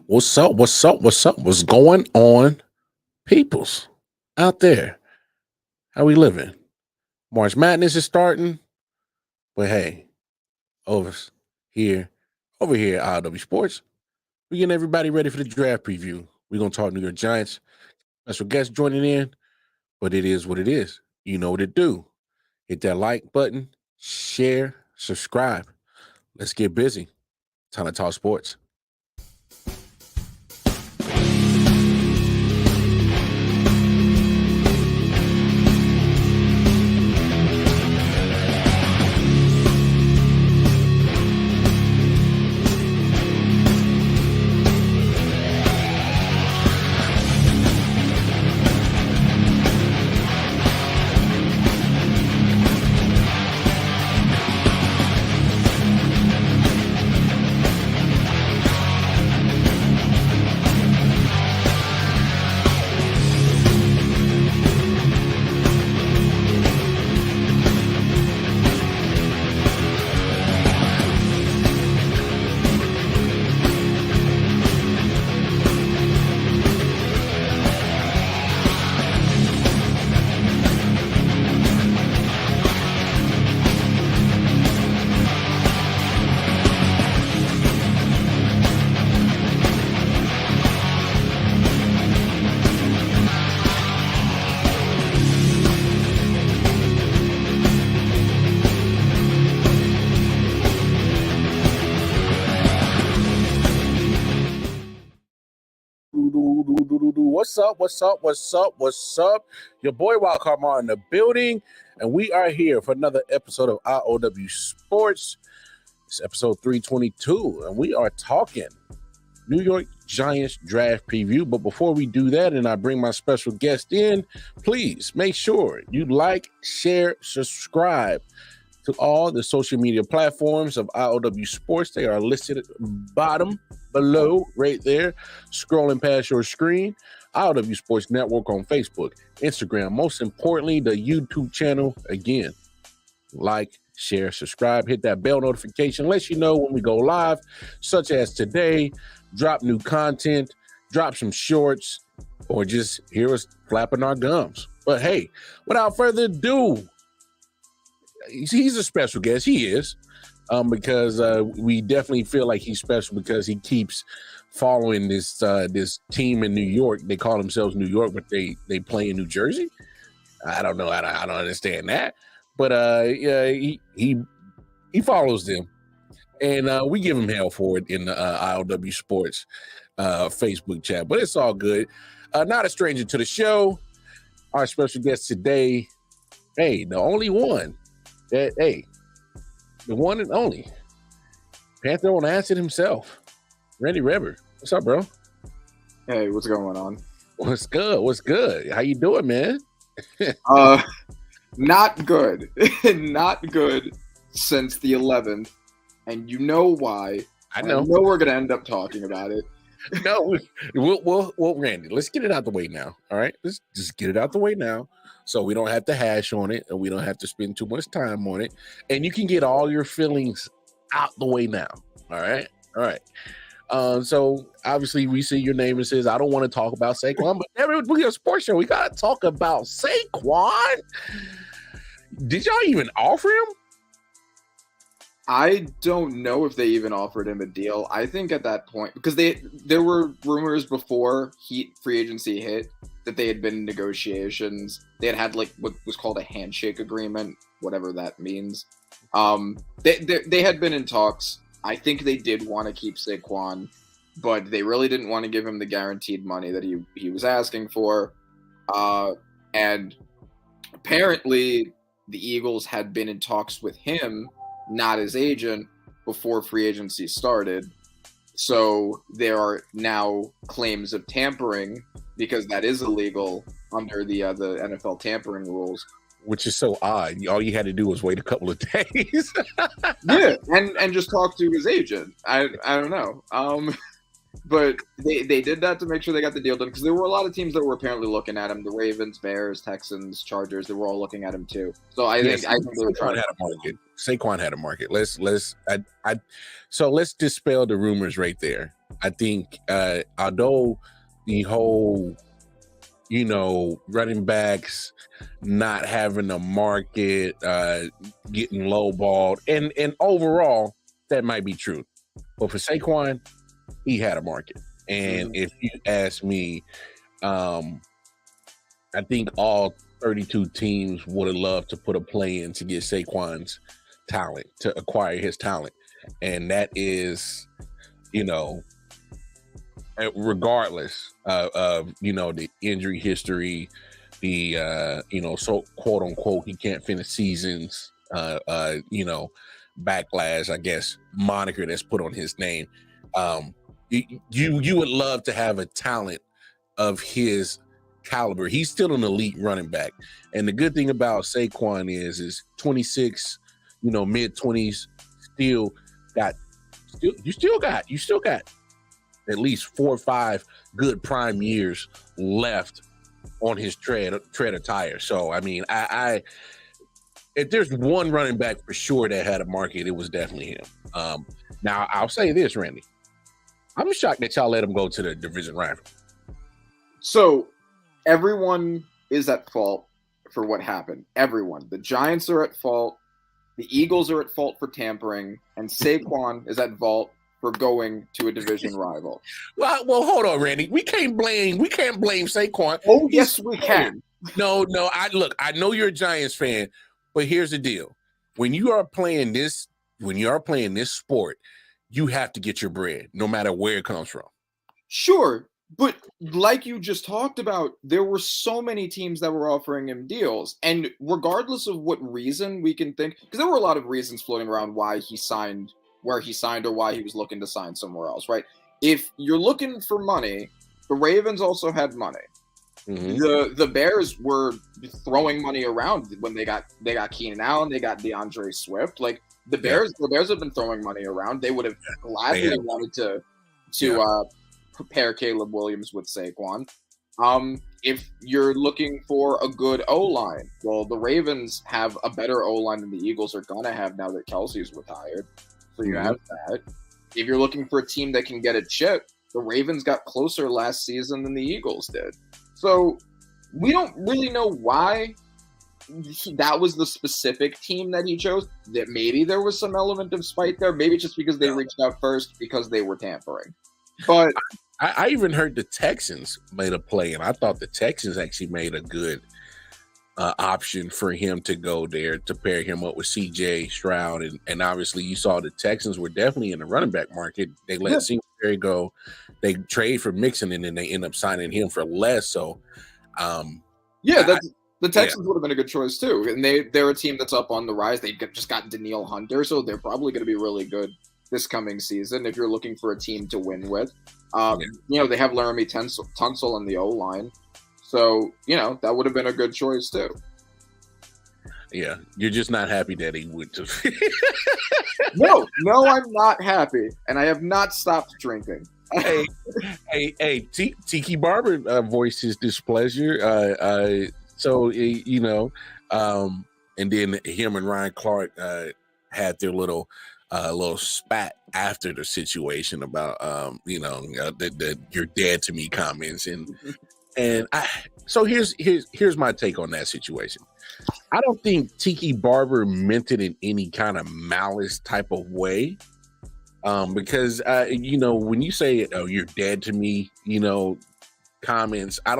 What's up? What's up? What's up? What's going on, peoples out there? How we living? March Madness is starting, but hey, over here, over here at I.O.W Sports, we getting everybody ready for the draft preview. We're gonna talk New York Giants. Special guest joining in, but it is what it is. You know what it do. Hit that like button, share, subscribe. Let's get busy. Time to talk sports. What's up? What's up? What's up? What's up? Your boy Wildcard Mar in the building, and we are here for another episode of I.O.W Sports. It's episode 322, and we are talking New York Giants draft preview. But before we do that, and I bring my special guest in, please make sure you like, share, subscribe to all the social media platforms of I.O.W Sports. They are listed at the bottom below right there, scrolling past your screen. I.O.W Sports Network on Facebook, Instagram, most importantly, the YouTube channel. Again, like, share, subscribe, hit that bell notification, lets you know when we go live, such as today, drop new content, drop some shorts, or just hear us flapping our gums. But hey, without further ado, he's a special guest. He is, because we definitely feel like he's special because he keeps following this team in New York. They call themselves New York, but they play in New Jersey. I don't know. I don't understand that. But yeah, he follows them, and we give him hell for it in the I.O.W Sports Facebook chat. But it's all good. Not a stranger to the show. Our special guest today, hey, the only one. The one and only Panther on acid himself, Randy Reber. What's up, bro? Hey, what's going on? What's good? What's good? How you doing, man? Not good. Not good since the 11th, and you know why. I know we're gonna end up talking about it. No, we'll Randy, let's get it out the way now. All right, let's just get it out the way now, so we don't have to hash on it, and we don't have to spend too much time on it, and you can get all your feelings out the way now. All right. So obviously we see your name and says I don't want to talk about Saquon, but we're a sports show. We gotta talk about Saquon. Did y'all even offer him? I don't know if they even offered him a deal. I think at that point, because there were rumors before free agency hit that they had been in negotiations. They had like what was called a handshake agreement, whatever that means. They had been in talks. I think they did want to keep Saquon, but they really didn't want to give him the guaranteed money that he was asking for. And apparently the Eagles had been in talks with him, not his agent, before free agency started. So there are now claims of tampering because that is illegal under the NFL tampering rules. Which is so odd. All you had to do was wait a couple of days. Yeah, and just talk to his agent. I don't know. But they did that to make sure they got the deal done because there were a lot of teams that were apparently looking at him. The Ravens, Bears, Texans, Chargers, they were all looking at him too. So I think they were trying to had a market. Saquon had a market. So let's dispel the rumors right there. I think although the whole, running backs not having a market, getting lowballed, and overall that might be true, but for Saquon, he had a market. And if you ask me, I think all 32 teams would have loved to put a play in to get Saquon's talent, to acquire his talent, and that is, regardless of the injury history, the so quote unquote he can't finish seasons, backlash, I guess, moniker that's put on his name. You would love to have a talent of his caliber. He's still an elite running back, and the good thing about Saquon is 26, mid 20s, you still got at least 4 or 5 good prime years left on his tread of tire. So I mean, I if there's one running back for sure that had a market, it was definitely him. Now I'll say this, Randy, I'm shocked that y'all let him go to the division rival. So everyone is at fault for what happened. Everyone. The Giants are at fault. The Eagles are at fault for tampering, and Saquon is at fault for going to a division rival. Well, hold on, Randy. We can't blame Saquon. Oh, yes, we can. No. I know you're a Giants fan, but here's the deal: when you are playing this sport, you have to get your bread, no matter where it comes from. Sure, but like you just talked about, there were so many teams that were offering him deals, and regardless of what reason we can think, because there were a lot of reasons floating around why he signed where he signed or why he was looking to sign somewhere else, right? If you're looking for money, the Ravens also had money. Mm-hmm. The Bears were throwing money around when they got Keenan Allen, they got DeAndre Swift. Like the Bears have been throwing money around. They would have gladly wanted to pair Caleb Williams with Saquon. If you're looking for a good O-line, well, the Ravens have a better O-line than the Eagles are gonna have now that Kelsey's retired. So you have that. If you're looking for a team that can get a chip, the Ravens got closer last season than the Eagles did. So we don't really know why that was the specific team that he chose. That maybe there was some element of spite there. Maybe just because they reached out first because they were tampering. But I even heard the Texans made a play, and I thought the Texans actually made a good option for him to go there to pair him up with CJ Stroud. And obviously you saw the Texans were definitely in the running back market. They let Singletary go. They trade for Mixon, and then they end up signing him for less. So, the Texans would have been a good choice too. And they're a team that's up on the rise. They just got Danielle Hunter, so they're probably going to be really good this coming season if you're looking for a team to win with. They have Laramie Tunsil in the O-line. So, that would have been a good choice too. Yeah, you're just not happy that he went to. No, I'm not happy, and I have not stopped drinking. Hey, Tiki Barber voiced his displeasure. And then him and Ryan Clark had their little spat after the situation about the "you're dead to me" comments, and so here's my take on that situation. I don't think Tiki Barber meant it in any kind of malice type of way, because when you say "oh, you're dead to me," comments, I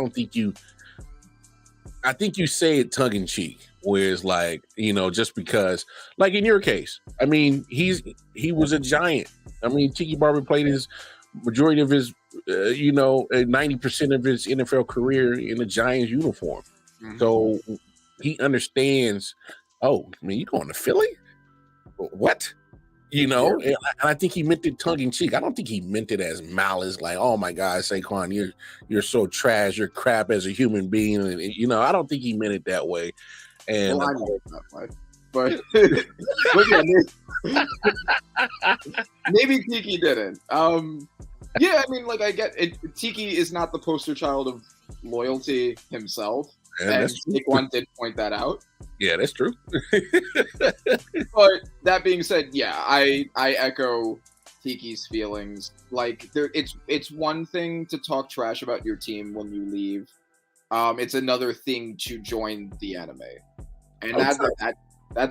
think you say it tongue in cheek. Whereas, like, just because, like in your case, I mean, he was a Giant. I mean, Tiki Barber played his majority of his, 90% of his NFL career in a Giants uniform. Mm-hmm. So he understands, oh, I mean, you going to Philly? What? And I think he meant it tongue in cheek. I don't think he meant it as malice, like, oh my God, Saquon, you're so trash, you're crap as a human being. And, I don't think he meant it that way. And I know it's not right. But maybe Tiki didn't. I mean, like, I get it. Tiki is not the poster child of loyalty himself, and Saquon did point that out. Yeah, that's true. But that being said, I echo Tiki's feelings. Like, it's one thing to talk trash about your team when you leave. It's another thing to join the anime, and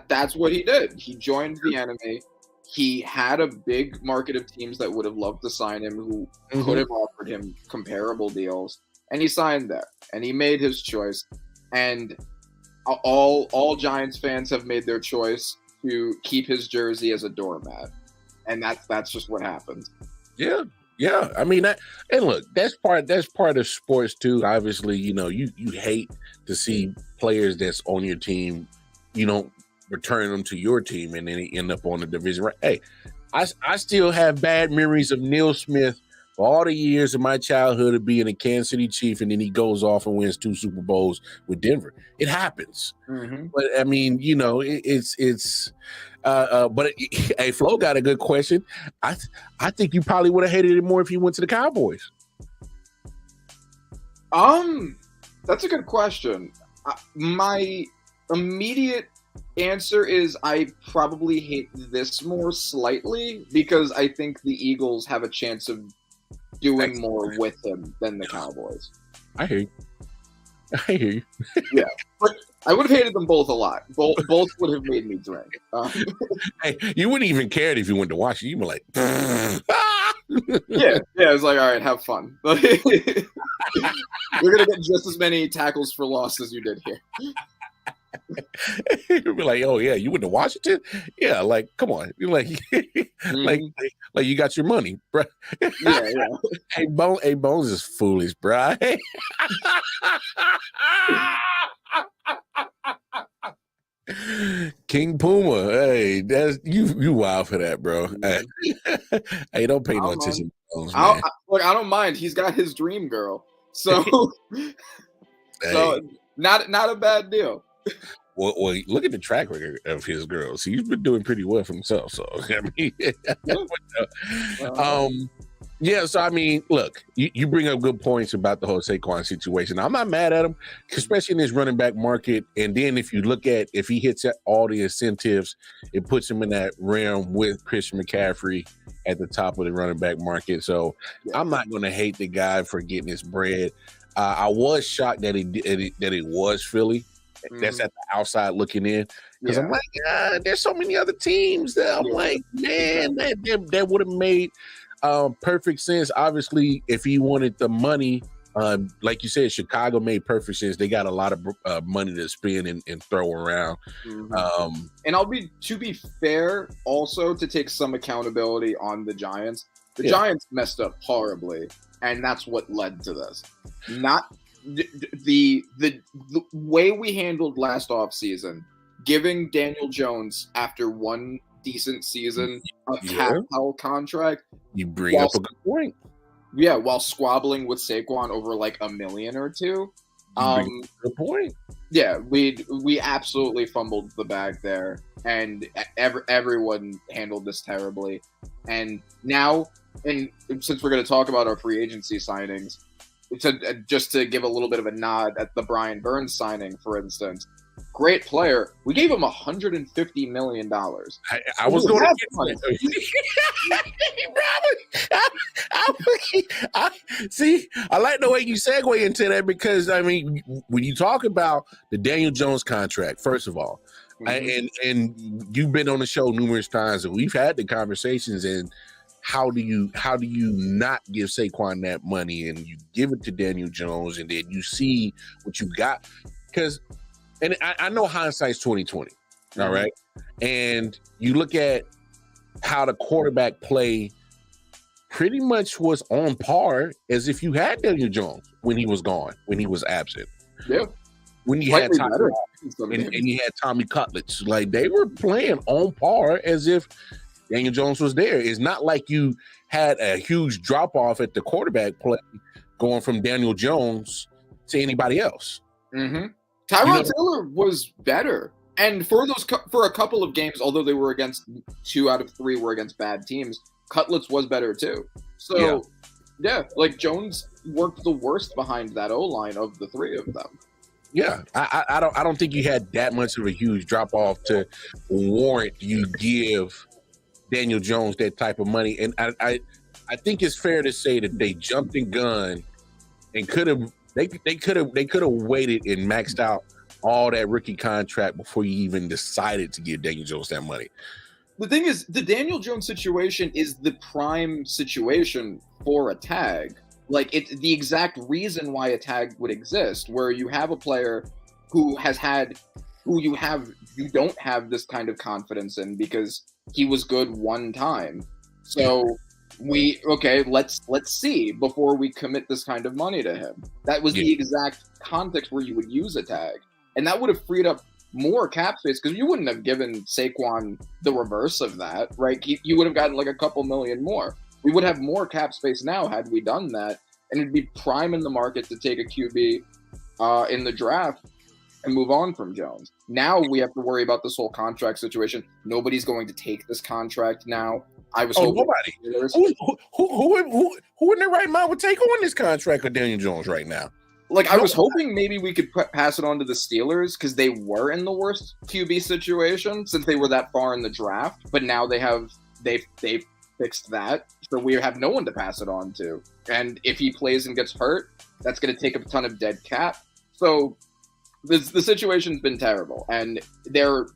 that's what he did. He joined the anime. He had a big market of teams that would have loved to sign him, who could have offered him comparable deals, and he signed there. And he made his choice. And all Giants fans have made their choice to keep his jersey as a doormat, and that's just what happened. Yeah. I mean that, and look, that's part of sports too. Obviously, you hate to see players that's on your team, return them to your team, and then they end up on the division. Right? Hey, I still have bad memories of Neil Smith for all the years of my childhood of being a Kansas City Chief, and then he goes off and wins 2 Super Bowls with Denver. It happens, but I mean, but hey, Flo got a good question. I think you probably would have hated it more if he went to the Cowboys. That's a good question. My immediate answer is I probably hate this more slightly because I think the Eagles have a chance of doing more with him than the Cowboys. I hear you. Yeah, but I would have hated them both a lot. Both would have made me drink. Hey, you wouldn't even care if you went to Washington. You'd be like, yeah. It's like, all right, have fun. You're gonna get just as many tackles for loss as you did here. You'd be like, oh yeah, you went to Washington? Yeah, like, come on. You're like, like you got your money, bro. Yeah. Hey, Bones is foolish, bro. King Puma, hey, that's you wild for that, bro. Hey, don't pay no attention. Bones, man. I don't mind. He's got his dream girl, so not a bad deal. Well, look at the track record of his girls. He's been doing pretty well for himself. So I mean, so I mean, look, you bring up good points about the whole Saquon situation. I'm not mad at him, especially in this running back market. And then if you look at if he hits all the incentives, it puts him in that realm with Christian McCaffrey at the top of the running back market. So I'm not going to hate the guy for getting his bread. I was shocked that it was Philly. That's at the outside looking in, because I'm like, there's so many other teams that I'm like, man, that would have made perfect sense. Obviously, if he wanted the money, like you said, Chicago made perfect sense. They got a lot of money to spend and throw around. And to be fair, also to take some accountability on the Giants. The Giants messed up horribly, and that's what led to this. Not the way we handled last offseason, giving Daniel Jones after one decent season a cap-hell contract. You bring up a good point. Yeah, while squabbling with Saquon over like $1 million or $2 million. Good point. Yeah, we absolutely fumbled the bag there, and everyone handled this terribly. And now, and since we're going to talk about our free agency signings, just to give a little bit of a nod at the Brian Burns signing, for instance, great player. We gave him $150 million. I was going to get see, I like the way you segue into that, because I mean, when you talk about the Daniel Jones contract, first of all, and you've been on the show numerous times, and we've had the conversations, and how do you not give Saquon that money, and you give it to Daniel Jones, and then you see what you got? Because, and I know hindsight's 2020, all right, and you look at how the quarterback play pretty much was on par as if you had Daniel Jones when he was gone, when he was absent. Yeah. When you had Tommy and you had Tommy Cutlets, like they were playing on par as if Daniel Jones was there. It's not like you had a huge drop off at the quarterback play going from Daniel Jones to anybody else. Tyrod Taylor was better, and for a couple of games, although they were against 2 out of 3 were against bad teams, Cutlets was better too. So like Jones worked the worst behind that O-line of the 3 of them. Yeah, I don't think you had that much of a huge drop off to warrant you give Daniel Jones that type of money. And I think it's fair to say that they jumped in gun and could have waited and maxed out all that rookie contract before you even decided to give Daniel Jones that money. The thing is, the Daniel Jones situation is the prime situation for a tag. Like, it's the exact reason why a tag would exist, where you have a player who you don't have this kind of confidence in because he was good one time. So let's see before we commit this kind of money to him. That was the exact context where you would use a tag. And that would have freed up more cap space, because you wouldn't have given Saquon the reverse of that, right? You would have gotten like a couple million more. We would have more cap space now had we done that, and it'd be prime in the market to take a QB in the draft and move on from Jones. Now we have to worry about this whole contract situation. Nobody's going to take this contract now. I was hoping nobody. Who in their right mind would take on this contract with Daniel Jones right now? Like, I was hoping maybe we could pass it on to the Steelers, because they were in the worst QB situation since they were that far in the draft. But now they've fixed that, so we have no one to pass it on to. And if he plays and gets hurt, that's going to take up a ton of dead cap. So the situation's been terrible, and they're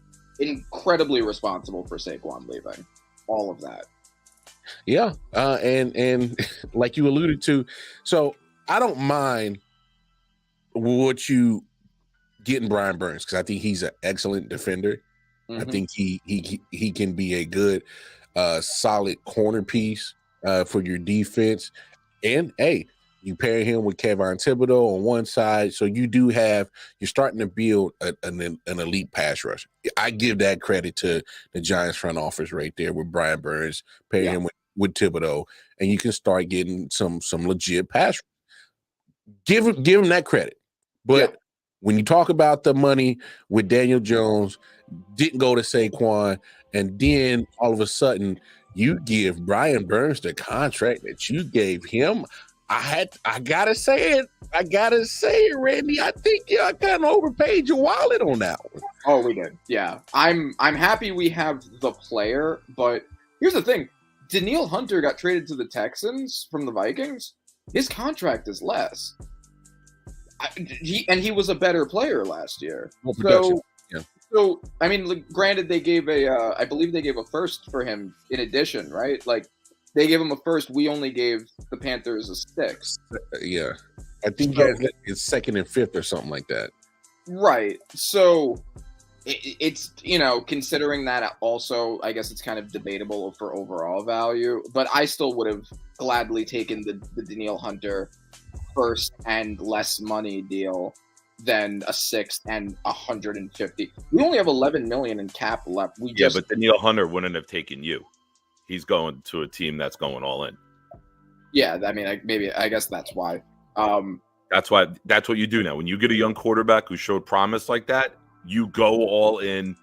incredibly responsible for Saquon leaving. All of that. Yeah, and like you alluded to, so I don't mind what you getting Brian Burns, because I think he's an excellent defender. I think he can be a good solid corner piece for your defense. And hey, you pair him with Kayvon Thibodeau on one side, so you're starting to build an elite pass rush. I give that credit to the Giants front office right there with Brian Burns, pair him with Thibodeau, and you can start getting some legit pass. Give him that credit. But when you talk about the money with Daniel Jones, didn't go to Saquon, and then all of a sudden you give Brian Burns the contract that you gave him, I gotta say it, Randy. I think y'all kind of overpaid your wallet on that one. Oh, we did. Yeah. I'm happy we have the player, but here's the thing. Danielle Hunter got traded to the Texans from the Vikings. His contract is less. He was a better player last year. So I mean, granted, they gave I believe they gave a first for him in addition, right? Like, they gave him a first. We only gave the Panthers a sixth. Yeah, I think it's second and fifth or something like that. Right. So it's considering that also, I guess it's kind of debatable for overall value, but I still would have gladly taken the Danielle Hunter first and less money deal than a sixth and 150. We only have 11 million in cap left. But Danielle Hunter wouldn't have taken you. He's going to a team that's going all in. Yeah, I mean, I guess that's why. That's what you do now. When you get a young quarterback who showed promise like that, you go all in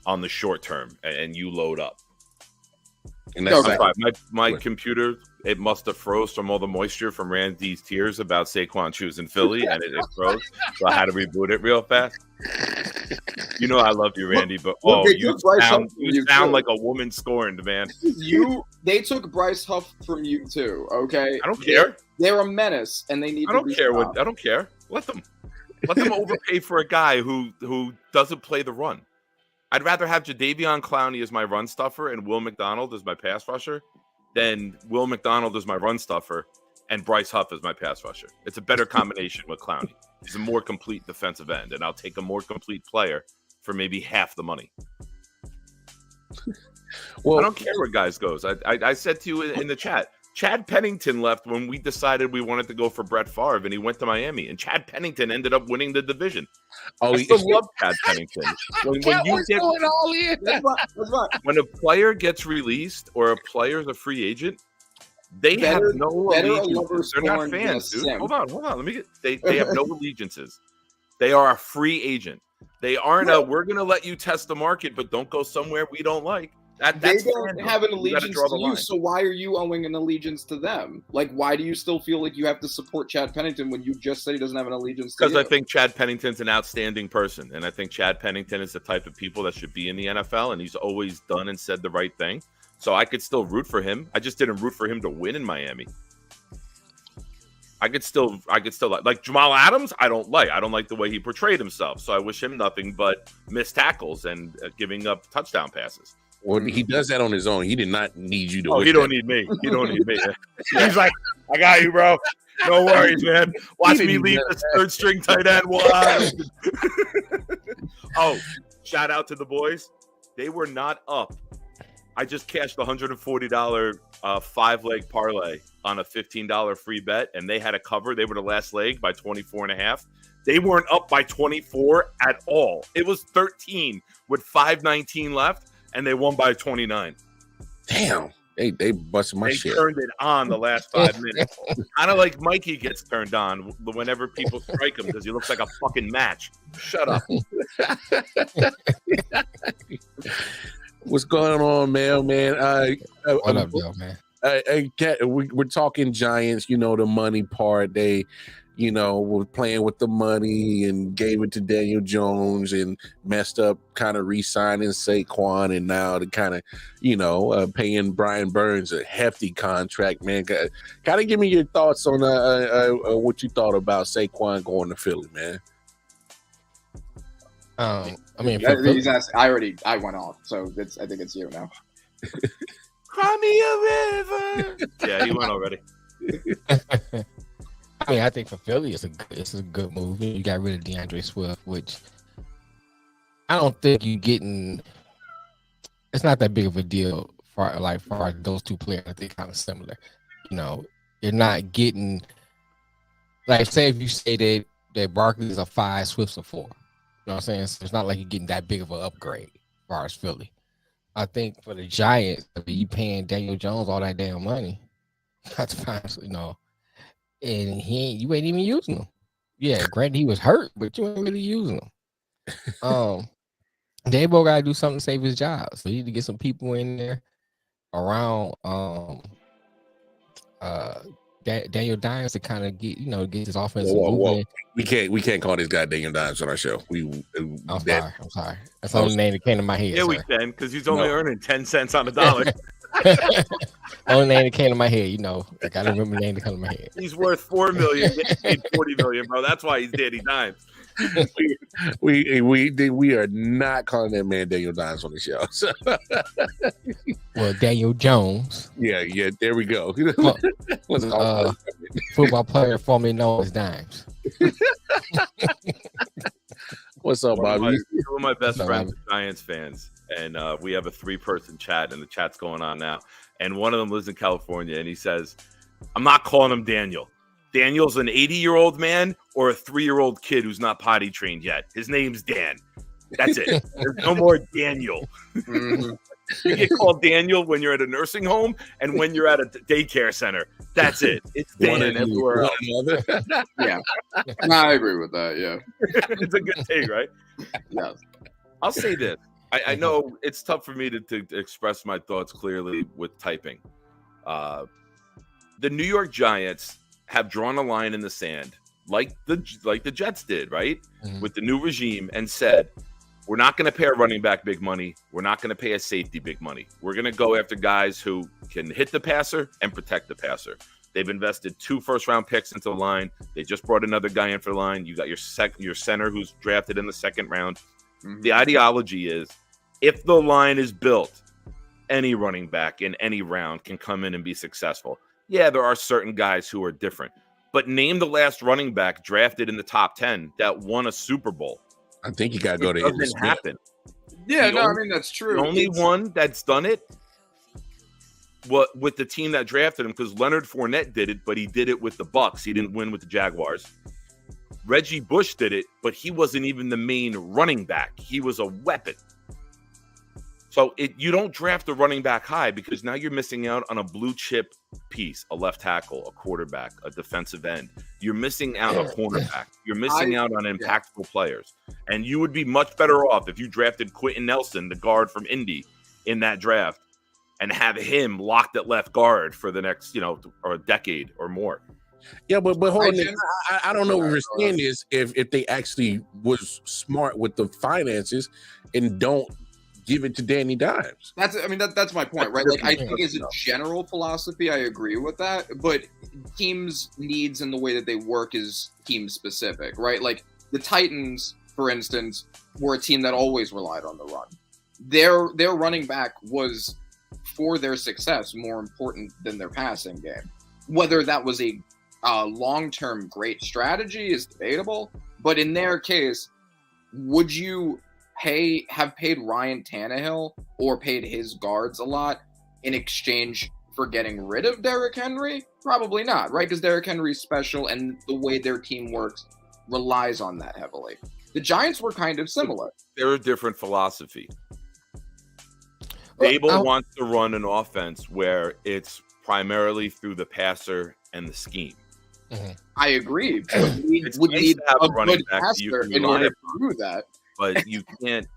on the short term and you load up. And that's my computer, it must have froze from all the moisture from Randy's tears about Saquon choosing Philly, and it froze. So I had to reboot it real fast. You know I love you, Randy, but you sound like a woman scorned, man. They took Bryce Huff from you too, okay? I don't care. They're a menace, and they need. I don't care. Let them overpay for a guy who doesn't play the run. I'd rather have Jadeveon Clowney as my run stuffer and Will McDonald as my pass rusher than Will McDonald as my run stuffer and Bryce Huff as my pass rusher. It's a better combination with Clowney. He's a more complete defensive end, and I'll take a more complete player for maybe half the money. Well, I don't care where guys goes. I said to you in the chat, Chad Pennington left when we decided we wanted to go for Brett Favre, and he went to Miami. And Chad Pennington ended up winning the division. I still love Chad Pennington. When a player gets released or a player is a free agent, they have no allegiances. They're not fans, dude. Hold on. Let me get. They have no allegiances. They are a free agent. They aren't we're going to let you test the market, but don't go somewhere we don't like. They don't have an allegiance to you, so why are you owing an allegiance to them? Like, why do you still feel like you have to support Chad Pennington when you just said he doesn't have an allegiance to you? Because I think Chad Pennington's an outstanding person, and I think Chad Pennington is the type of people that should be in the NFL, and he's always done and said the right thing. So I could still root for him. I just didn't root for him to win in Miami. I could still like Jamal Adams. I don't like the way he portrayed himself. So I wish him nothing but missed tackles and giving up touchdown passes. Well, he does that on his own. He did not need you to. Oh, he don't need me. He don't need me. He's like, I got you, bro. No worries, man. Watch me leave the third string tight end wide. Oh, shout out to the boys. They were not up. I just cashed the $140 5-leg parlay on a $15 free bet, and they had a cover. They were the last leg by 24.5. They weren't up by 24 at all. It was 13 with 5:19 left, and they won by 29. Damn. They busted my shit. They turned it on the last 5 minutes. Kind of like Mikey gets turned on whenever people strike him because he looks like a fucking match. Shut up. What's going on, man? What up, yo, man? We're talking Giants, the money part. They, were playing with the money and gave it to Daniel Jones and messed up kind of re-signing Saquon, and now they're kind of, paying Brian Burns a hefty contract, man. Kind of give me your thoughts on what you thought about Saquon going to Philly, man. I went off, so I think it's you now. Cry me a river. Yeah, he went already. I mean, I think for Philly, it's a good move. You got rid of DeAndre Swift, which I don't think you getting. It's not that big of a deal for those two players. I think kind of similar. You're not getting like say if you say that Barkley is a 5, Swift's a 4. You know what I'm saying? So it's not like you're getting that big of an upgrade as far as Philly. I think for the Giants, you paying Daniel Jones all that damn money. That's fine, and you ain't even using him. Yeah, granted he was hurt, but you ain't really using him. Dabo gotta do something to save his job. So you need to get some people in there around Daniel Dimes to kind of get his offense moving. We can't call this guy Daniel Dimes on our show. I'm sorry. That's the only name that came to my head. Yeah, we can because he's only earning 10 cents on the dollar. Only name that came to my head, I gotta remember the name that came to my head. He's worth $4 million, getting paid $40 million, bro. That's why he's Danny Dimes. we are not calling that man Daniel Dimes on the show. So. Well, Daniel Jones. Yeah, there we go. Football player formerly known as Dimes. What's up, Bobby? Two of my best friends are Giants fans, and we have a 3-person chat, and the chat's going on now. And one of them lives in California, and he says, I'm not calling him Daniel. Daniel's an 80-year-old man or a 3-year-old kid who's not potty trained yet. His name's Dan. That's it. There's no more Daniel. Mm-hmm. You get called Daniel when you're at a nursing home and when you're at a daycare center. That's it. It's Dan everywhere else. Yeah. No, I agree with that. Yeah. It's a good take, right? Yeah. I'll say this. I know it's tough for me to express my thoughts clearly with typing. The New York Giants have drawn a line in the sand like the Jets did, right? Mm-hmm. With the new regime and said, we're not going to pay a running back big money. We're not going to pay a safety big money. We're going to go after guys who can hit the passer and protect the passer. They've invested 2 first-round picks into the line. They just brought another guy in for the line. You got your center who's drafted in the 2nd round. Mm-hmm. The ideology is if the line is built, any running back in any round can come in and be successful. Yeah, there are certain guys who are different. But name the last running back drafted in the top 10 that won a Super Bowl. I think you got to go to it. Doesn't happen. Yeah, I mean, that's true. The only one that's done it with the team that drafted him, because Leonard Fournette did it, but he did it with the Bucs. He didn't win with the Jaguars. Reggie Bush did it, but he wasn't even the main running back. He was a weapon. So you don't draft a running back high because now you're missing out on a blue chip piece, a left tackle, a quarterback, a defensive end. You're missing out on a cornerback. You're missing out on impactful players. And you would be much better off if you drafted Quentin Nelson, the guard from Indy, in that draft and have him locked at left guard for the next, or a decade or more. Yeah, but hold on. I don't know what we're saying is if they actually was smart with the finances and don't give it to Danny Dimes. That's my point, right? Like, I think as a general philosophy, I agree with that, but teams' needs and the way that they work is team specific, right? Like the Titans, for instance, were a team that always relied on the run. Their running back was, for their success, more important than their passing game. Whether that was a long-term great strategy is debatable, but in their case, would you have paid Ryan Tannehill or paid his guards a lot in exchange for getting rid of Derrick Henry? Probably not, right? Because Derrick Henry's special, and the way their team works relies on that heavily. The Giants were kind of similar. They're a different philosophy. Dable wants to run an offense where it's primarily through the passer and the scheme. Mm-hmm. I agree. We would need a good passer in order to do that. But you can't.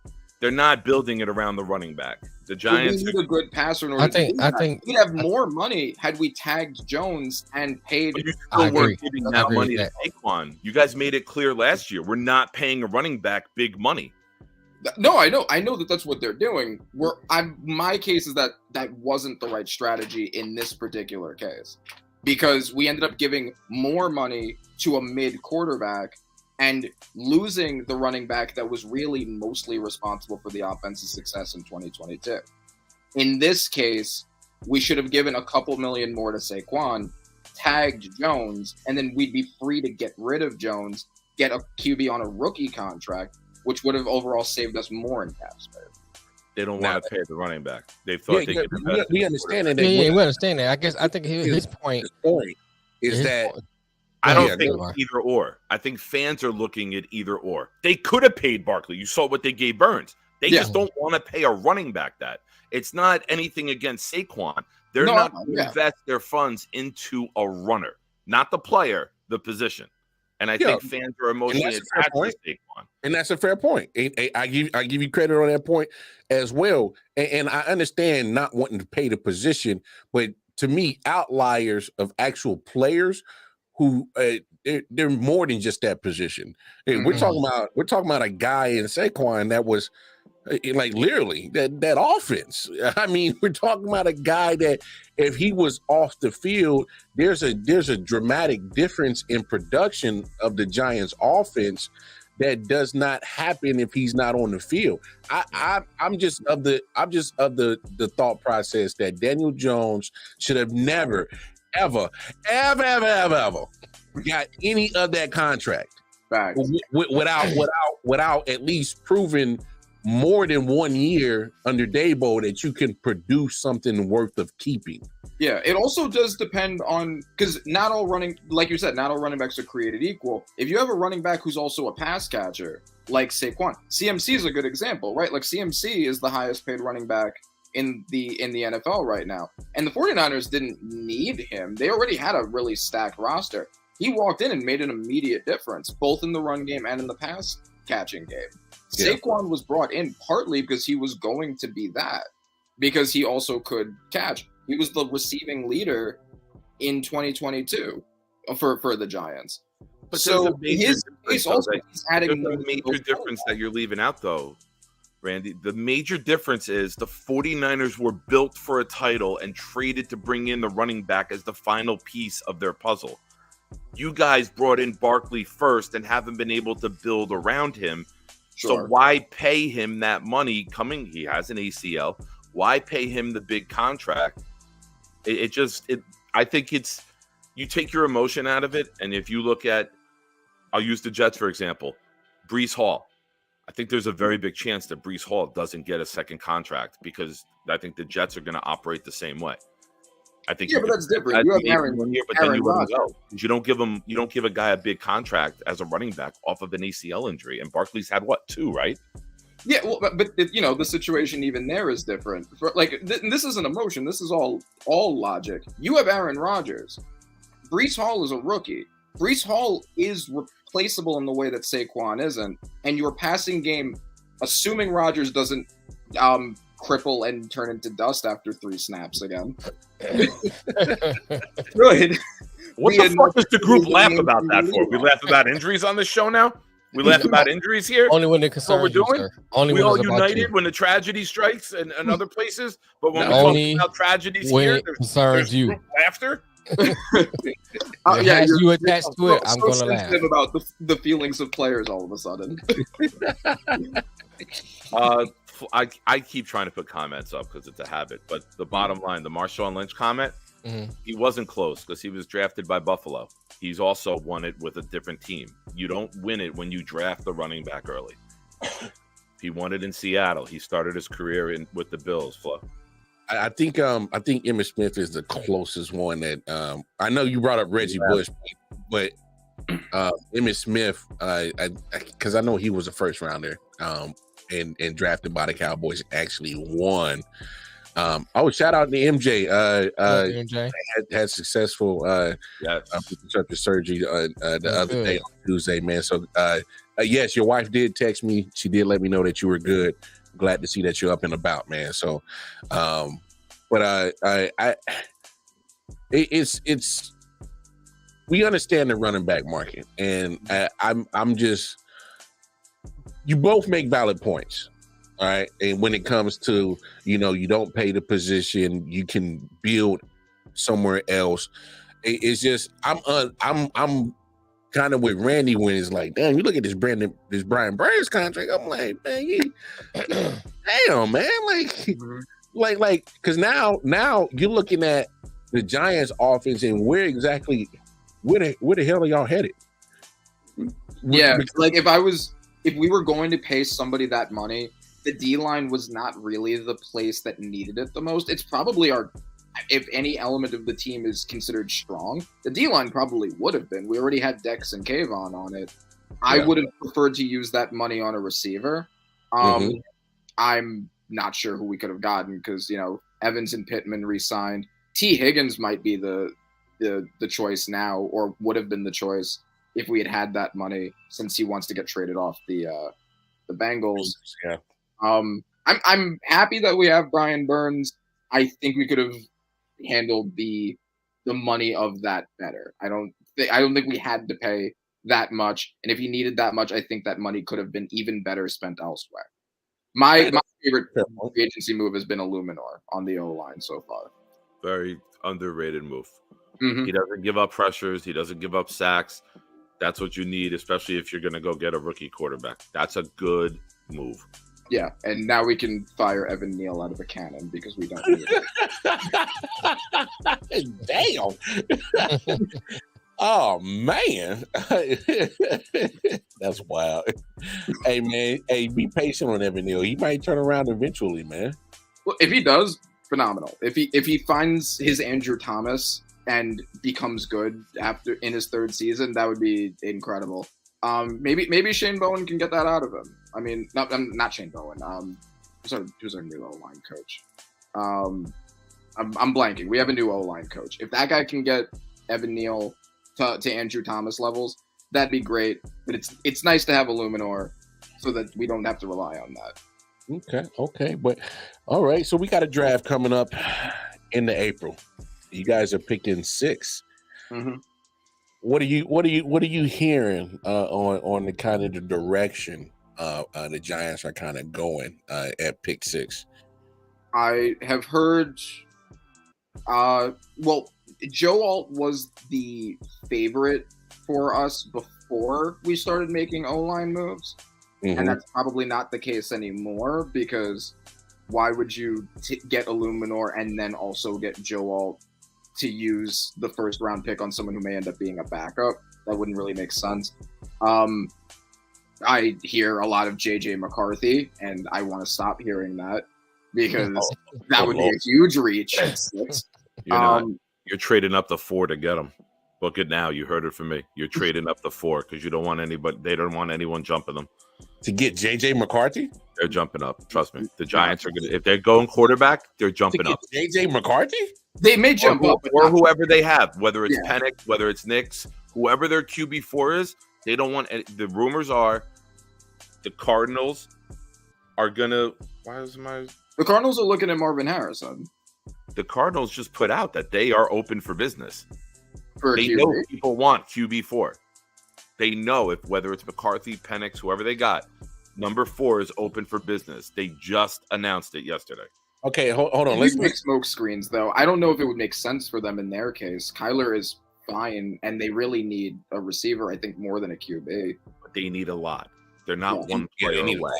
They're not building it around the running back. The Giants need a good passer in order to do that. I think we'd have more money had we tagged Jones and paid. But you still weren't giving that money to Saquon. You guys made it clear last year. We're not paying a running back big money. No, I know that that's what they're doing. My case is that wasn't the right strategy in this particular case, because we ended up giving more money to a mid quarterback and losing the running back that was really mostly responsible for the offense's success in 2022. In this case, we should have given a couple million more to Saquon, tagged Jones, and then we'd be free to get rid of Jones, get a QB on a rookie contract, which would have overall saved us more in cap space. They don't want to pay the running back. They thought we understand that. Yeah, we understand that. I think his point is that I don't think either or. I think fans are looking at either or. They could have paid Barkley. You saw what they gave Burns. They just don't want to pay a running back that. It's not anything against Saquon. They're not going to invest their funds into a runner, not the player, the position. And I think fans are emotionally attached to Saquon. And that's a fair point. I give you credit on that point as well. And I understand not wanting to pay the position, but to me, outliers of actual players who they're more than just that position. Mm-hmm. We're talking about a guy in Saquon that was like literally that offense. I mean, we're talking about a guy that if he was off the field, there's a dramatic difference in production of the Giants offense that does not happen if he's not on the field. I'm just of the thought process that Daniel Jones should have never ever got any of that contract without at least proving more than 1 year under Dabo that you can produce something worth of keeping. Yeah, it also does depend on, because not all running, like you said, not all running backs are created equal. If you have a running back who's also a pass catcher, like Saquon, CMC is a good example, right? Like CMC is the highest paid running back in the NFL right now. And the 49ers didn't need him. They already had a really stacked roster. He walked in and made an immediate difference, both in the run game and in the pass catching game. Yeah. Saquon was brought in partly because he was going to be that, because he also could catch. He was the receiving leader in 2022 for the Giants. But so his also he's adding the major difference that you're leaving out, though, Randy. The major difference is the 49ers were built for a title and traded to bring in the running back as the final piece of their puzzle. You guys brought in Barkley first and haven't been able to build around him. Sure. So why pay him that money coming? He has an ACL. Why pay him the big contract? I think it's, you take your emotion out of it. And if you look at, I'll use the Jets, for example, Breece Hall. I think there's a very big chance that Breece Hall doesn't get a second contract because I think the Jets are going to operate the same way. I think but that's different. You have Aaron, one year, but then you let him go. You don't give a guy a big contract as a running back off of an ACL injury. And Barkley's had what, 2, right? Yeah, well, but the situation even there is different. This isn't emotion. This is all logic. You have Aaron Rodgers. Breece Hall is a rookie. Breece Hall is replaceable in the way that Saquon isn't. And your passing game, assuming Rodgers doesn't cripple and turn into dust after 3 snaps again. Good. What the fuck does the group laugh about that for? We laugh about injuries on this show now? We laugh about injuries here. Only when it That's what we're concerns you, doing. sir. Only We when all it's about united you. when the tragedy strikes and other places. But when we Only talk about tragedies when here, it concerns you. group laughter. Has you attached to it, I'm gonna laugh. Sensitive about the feelings of players all of a sudden. I keep trying to put comments up because it's a habit. But the bottom line, the Marshawn Lynch comment, he wasn't close because he was drafted by Buffalo. He's also won it with a different team. You don't win it when you draft the running back early. He won it in Seattle. He started his career with the Bills, Flo. I think Emmitt Smith is the closest one that I know you brought up Reggie Bush, but Emmitt Smith, because I know he was a first rounder and drafted by the Cowboys, actually won. Shout out to MJ. MJ had successful reconstructive surgery the other day on Tuesday, man. So yes, your wife did text me. She did let me know that you were good. Glad to see that you're up and about, man. So, it's we understand the running back market, and I'm just, you both make valid points, all right. And when it comes to, you don't pay the position, you can build somewhere else. It's just I'm kind of with Randy when it's like, damn, you look at this Brian Burns contract. I'm like, man, damn, man, like, because now you're looking at the Giants' offense and where the hell are y'all headed? Yeah, like if we were going to pay somebody that money, the D-line was not really the place that needed it the most. It's probably if any element of the team is considered strong, the D-line probably would have been. We already had Dex and Kayvon on it. I would have preferred to use that money on a receiver. I'm not sure who we could have gotten because, Evans and Pittman re-signed. T. Higgins might be the choice now, or would have been the choice if we had that money, since he wants to get traded off the Bengals. Yeah. I'm happy that we have Brian Burns. I think we could have handled the money of that better. I don't think we had to pay that much, and if he needed that much, I think that money could have been even better spent elsewhere. My favorite free agency move has been Illuminor on the O-line so far. Very underrated move. Mm-hmm. He doesn't give up pressures. He doesn't give up sacks. That's what you need, especially if you're going to go get a rookie quarterback. That's a good move. Yeah, and now we can fire Evan Neal out of a cannon because we don't need it. Damn. Oh, man. That's wild. Hey, man. Hey, be patient on Evan Neal. He might turn around eventually, man. Well, if he does, phenomenal. If he finds his Andrew Thomas and becomes good in his third season, that would be incredible. Maybe Shane Bowen can get that out of him. I mean, not Shane Bowen. Who's our new O-line coach? I'm blanking. We have a new O-line coach. If that guy can get Evan Neal to Andrew Thomas levels, that'd be great. But it's nice to have Illuminor so that we don't have to rely on that. Okay. But all right, so we got a draft coming up in April. You guys are picking 6. Mm-hmm. What are you hearing on the kind of the direction the Giants are kind of going at pick 6? I have heard. Joe Alt was the favorite for us before we started making O-line moves, and that's probably not the case anymore because why would you get Illuminor and then also get Joe Alt to use the first round pick on someone who may end up being a backup? That wouldn't really make sense. I hear a lot of JJ McCarthy, and I want to stop hearing that because that would be a huge reach. You're trading up the 4 to get him. Book it now. You heard it from me. You're trading up the 4 because you don't want anybody. They don't want anyone jumping them to get JJ McCarthy. They're jumping up. Trust me. The Giants are gonna. If they're going quarterback, they're jumping up. JJ McCarthy. They may jump up, or whoever they have, whether it's Penix, whether it's Knicks, whoever their QB4 is. They don't want. The rumors are, the Cardinals are gonna. The Cardinals are looking at Marvin Harrison. The Cardinals just put out that they are open for business. For they QB? know people want QB4. They know if whether it's McCarthy, Penix, whoever they got, number 4 is open for business. They just announced it yesterday. Okay, hold on. Let's make smoke screens, though. I don't know if it would make sense for them in their case. Kyler is fine, and they really need a receiver, I think, more than a QB. But they need a lot. They're not one player away.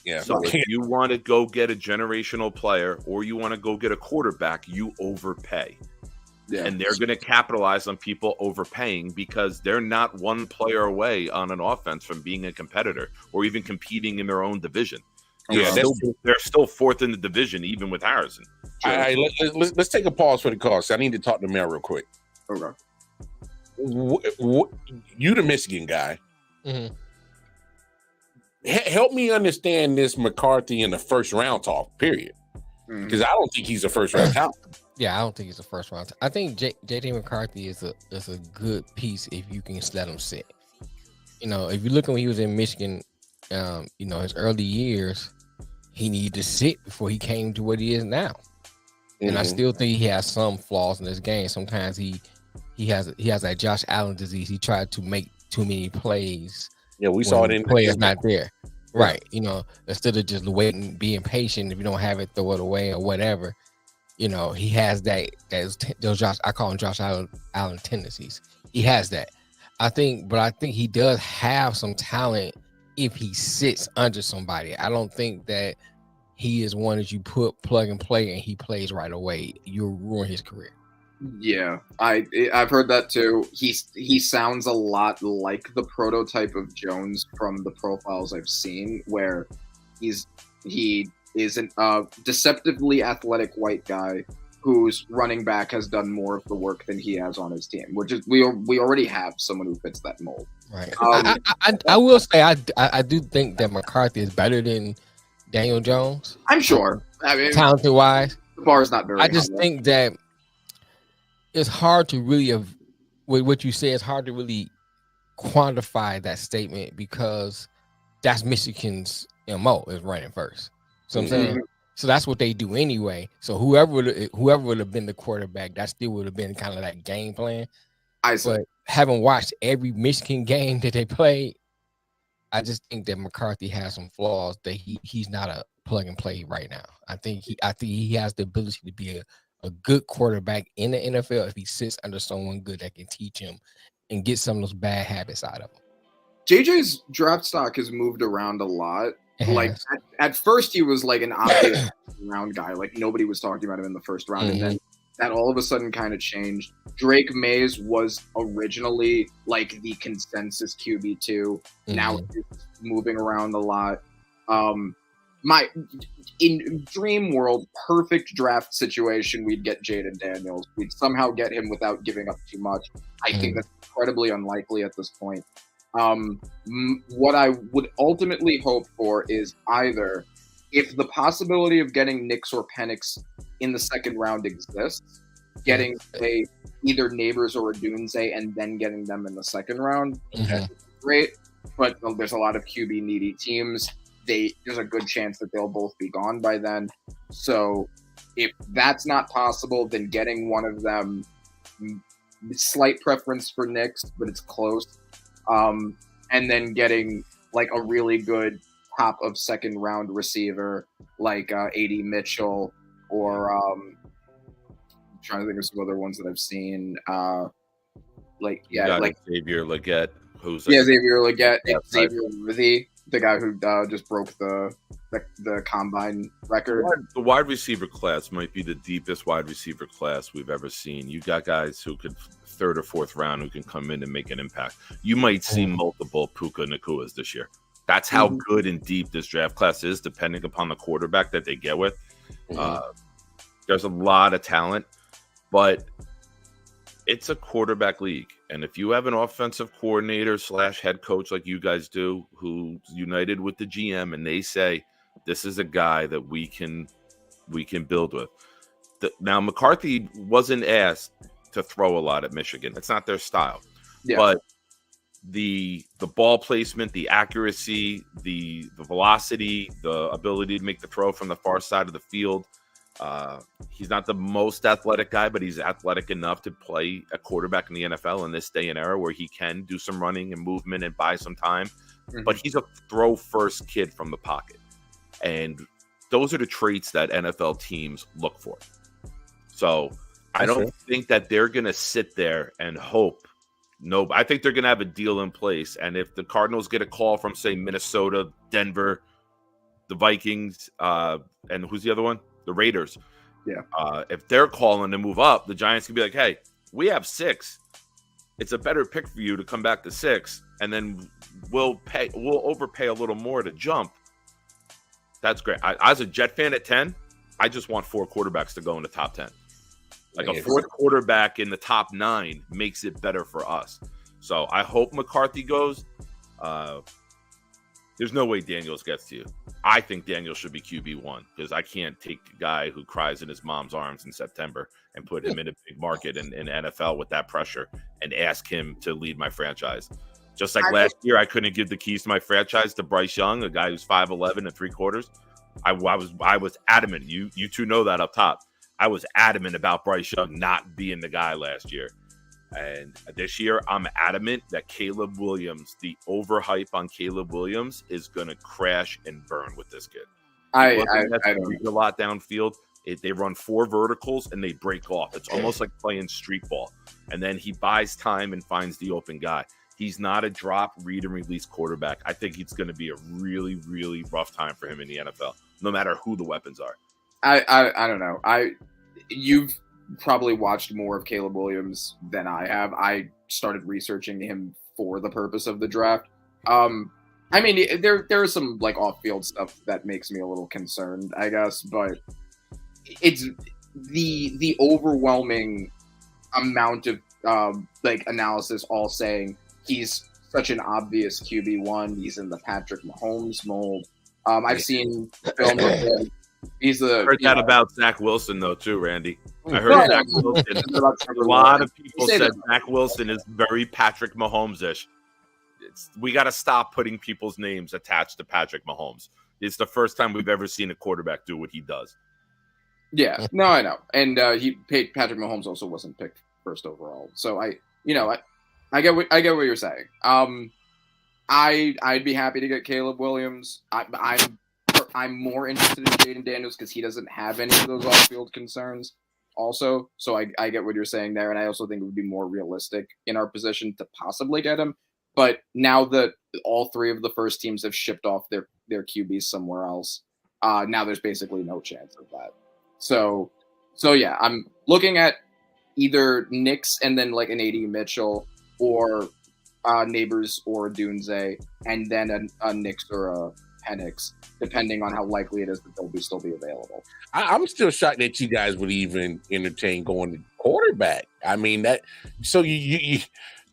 Yeah. So if you want to go get a generational player or you want to go get a quarterback, you overpay. Yeah. And they're going to capitalize on people overpaying because they're not one player away on an offense from being a competitor or even competing in their own division. Yeah, they're still 4th in the division, even with Harrison. All right, let's take a pause for the call. I need to talk to Mel real quick. Okay. You the Michigan guy. Mm-hmm. Help me understand this McCarthy in the first round talk, period. Because I don't think he's a first round talent. Yeah, I don't think he's a first round. I think J.J. McCarthy is a good piece if you can just let him sit. You know, if you look at when he was in Michigan, you know, his early years, he needed to sit before he came to what he is now. And I still think he has some flaws in his game. Sometimes he has that Josh Allen disease. He tried to make too many plays. Yeah, we saw it in players not there. Yeah. Right. You know, instead of just waiting, being patient, if you don't have it, throw it away or whatever. You know, he has those Josh, I call him Josh Allen tendencies. He has that. I think he does have some talent if he sits under somebody. I don't think that he is one that you plug and play and he plays right away. You'll ruin his career. Yeah, I've heard that too. He sounds a lot like the prototype of Jones from the profiles I've seen, where he is a deceptively athletic white guy whose running back has done more of the work than he has on his team, which is we already have someone who fits that mold. Right. I will say I do think that McCarthy is better than Daniel Jones. I'm sure. I mean, talented wise, the bar is not very. I just think that it's hard to really with what you say. It's hard to really quantify that statement because that's Michigan's MO is running first. So I'm saying, so that's what they do anyway. So whoever would have been the quarterback, that still would have been kind of that game plan. But having watched every Michigan game that they played, I just think that McCarthy has some flaws that he's not a plug and play right now. I think he has the ability to be a good quarterback in the NFL if he sits under someone good that can teach him and get some of those bad habits out of him. JJ's draft stock has moved around a lot. Like at first he was like an obvious round guy. Like nobody was talking about him in the first round. And then that all of a sudden kind of changed. Drake Mays was originally like the consensus QB2. Now it's moving around a lot. In dream world, perfect draft situation, we'd get Jaden Daniels. We'd somehow get him without giving up too much. I think that's incredibly unlikely at this point. What I would ultimately hope for is either if the possibility of getting Nix or Penix in the second round exists, getting say either Neighbors or Odunze and then getting them in the second round, that's great. But there's a lot of QB needy teams. There's a good chance that they'll both be gone by then. So if that's not possible, then getting one of them, slight preference for Nix, but it's close. And then getting like a really good top of second round receiver like A.D. Mitchell or I'm trying to think of some other ones that I've seen. Like Xavier Legette, Xavier Legette, Xavier Worthy, the guy who just broke the combine record. The wide receiver class might be the deepest wide receiver class we've ever seen. You got guys who could third or fourth round who can come in and make an impact. You might see multiple Puka Nakuas this year. That's how good and deep this draft class is, depending upon the quarterback that they get with. There's a lot of talent, but it's a quarterback league. And if you have an offensive coordinator / head coach like you guys do, who's united with the GM, and they say, this is a guy that we can build with. Now, McCarthy wasn't asked to throw a lot at Michigan. It's not their style. Yeah. But the ball placement, the accuracy, the velocity, the ability to make the throw from the far side of the field, He's not the most athletic guy, but he's athletic enough to play a quarterback in the NFL in this day and era where he can do some running and movement and buy some time. Mm-hmm. But he's a throw-first kid from the pocket. And those are the traits that NFL teams look for. So I don't think that they're going to sit there and hope. No, I think they're going to have a deal in place. And if the Cardinals get a call from, say, Minnesota, Denver, the Vikings, and who's the other one? The Raiders. Yeah. If they're calling to move up, the Giants can be like, hey, we have 6. It's a better pick for you to come back to 6, and then we'll overpay a little more to jump. That's great. As a Jet fan at 10, I just want 4 quarterbacks to go in the top 10. Like a 4th quarterback in the top 9 makes it better for us. So I hope McCarthy goes. There's no way Daniels gets to you. I think Daniels should be QB1 because I can't take a guy who cries in his mom's arms in September and put him in a big market in NFL with that pressure and ask him to lead my franchise. Just like last year, I couldn't give the keys to my franchise to Bryce Young, a guy who's 5'11" and 3/4. I was adamant. You two know that up top. I was adamant about Bryce Young not being the guy last year. And this year, I'm adamant that Caleb Williams, the overhype on Caleb Williams, is going to crash and burn with this kid. I don't read a lot downfield. They run 4 verticals and they break off. It's almost like playing street ball. And then he buys time and finds the open guy. He's not a drop, read, and release quarterback. I think it's going to be a really, really rough time for him in the NFL, no matter who the weapons are. I don't know. You've probably watched more of Caleb Williams than I have. I started researching him for the purpose of the draft. I mean, there's some like off-field stuff that makes me a little concerned, I guess, but it's the overwhelming amount of like analysis all saying he's such an obvious QB1. He's in the Patrick Mahomes mold. I've seen film of him. I heard that about Zach Wilson though too, Randy. I heard Zach Wilson. A lot of people said Zach Wilson is very Patrick Mahomes-ish. We got to stop putting people's names attached to Patrick Mahomes. It's the first time we've ever seen a quarterback do what he does. Yeah, no, I know, and Patrick Mahomes also wasn't picked first overall. So I get what you're saying. I'd be happy to get Caleb Williams. I'm more interested in Jaden Daniels because he doesn't have any of those off-field concerns also. So I get what you're saying there, and I also think it would be more realistic in our position to possibly get him. But now that all 3 of the first teams have shipped off their QBs somewhere else, now there's basically no chance of that. So yeah, I'm looking at either Knicks and then like an A.D. Mitchell or Neighbors or Dunze, and then a Knicks or a Penix, depending on how likely it is that they'll still be available. I'm still shocked that you guys would even entertain going to quarterback. I mean that. So you